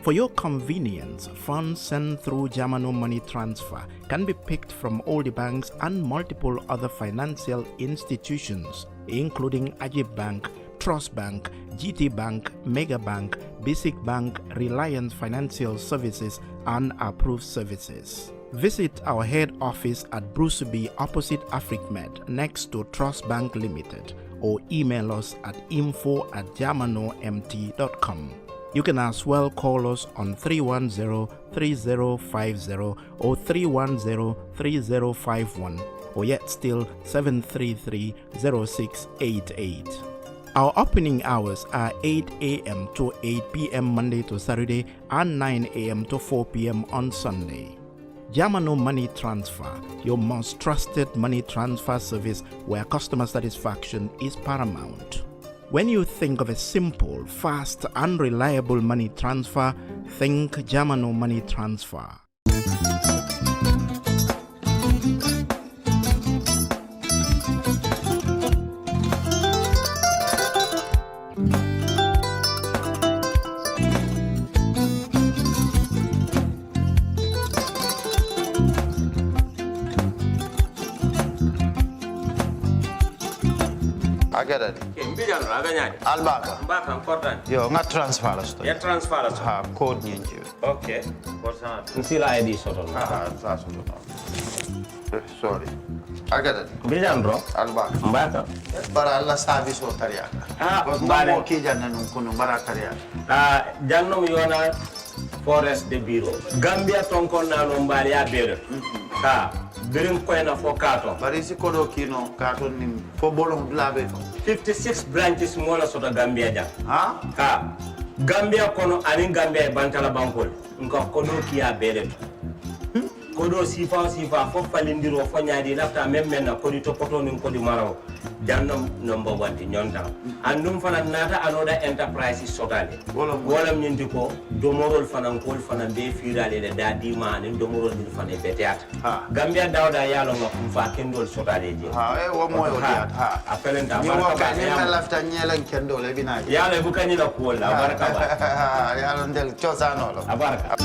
For your convenience, funds sent through Jamano Money Transfer can be picked from all the banks and multiple other financial institutions, including Ajib Bank, Trust Bank, GT Bank, Mega Bank, Basic Bank, Reliance Financial Services, and Approved Services. Visit our head office at Brusubi opposite AfricMed next to Trust Bank Limited, or email us at info@jamanomt.com. You can as well call us on 310-3050 or 310-3051, or yet still 733-0688. Our opening hours are 8 a.m. to 8 p.m. Monday to Saturday and 9 a.m. to 4 p.m. on Sunday. Jamano Money Transfer, your most trusted money transfer service where customer satisfaction is paramount. When you think of a simple, fast, and reliable money transfer, think Jamano Money Transfer. agada ke mbijan ro aga nyaade albaka mbaka important yo nga transfer la sto ya transfer la ha code nyenji okay for sa nsila id soto ah sa so sorry agada mbijan ro albaka mbaka bara alla service o tariya bare mo ki janna nun kono bara tariya jannom yona forest de bureau Gambia tonkon na no mbali ya bere birin koyna fo kato bari si kodo kino kato nim fo bolon labe 56 branches mola soto Gambia jam ha Gambia kono ani Gambia bantala bankol nko kodo kiya bere kodo sifa fo falindiro fo nyaadi lafta memmen na kodi to poto nin kodi maraw jannom number 1 ti nyonta andum fana nata anoda enterprise sotale wolam nyindi ko domorol fana kol fana be firale de dadi ma ni domorol ni fana beteata Gambia dawda yalo ngam fa kendol sotale je wo moyo diat apelenta baraka ni ma lafta nyelan kendol e bina yalo bu kanila ko la baraka ba yalo ndel ciosano lo baraka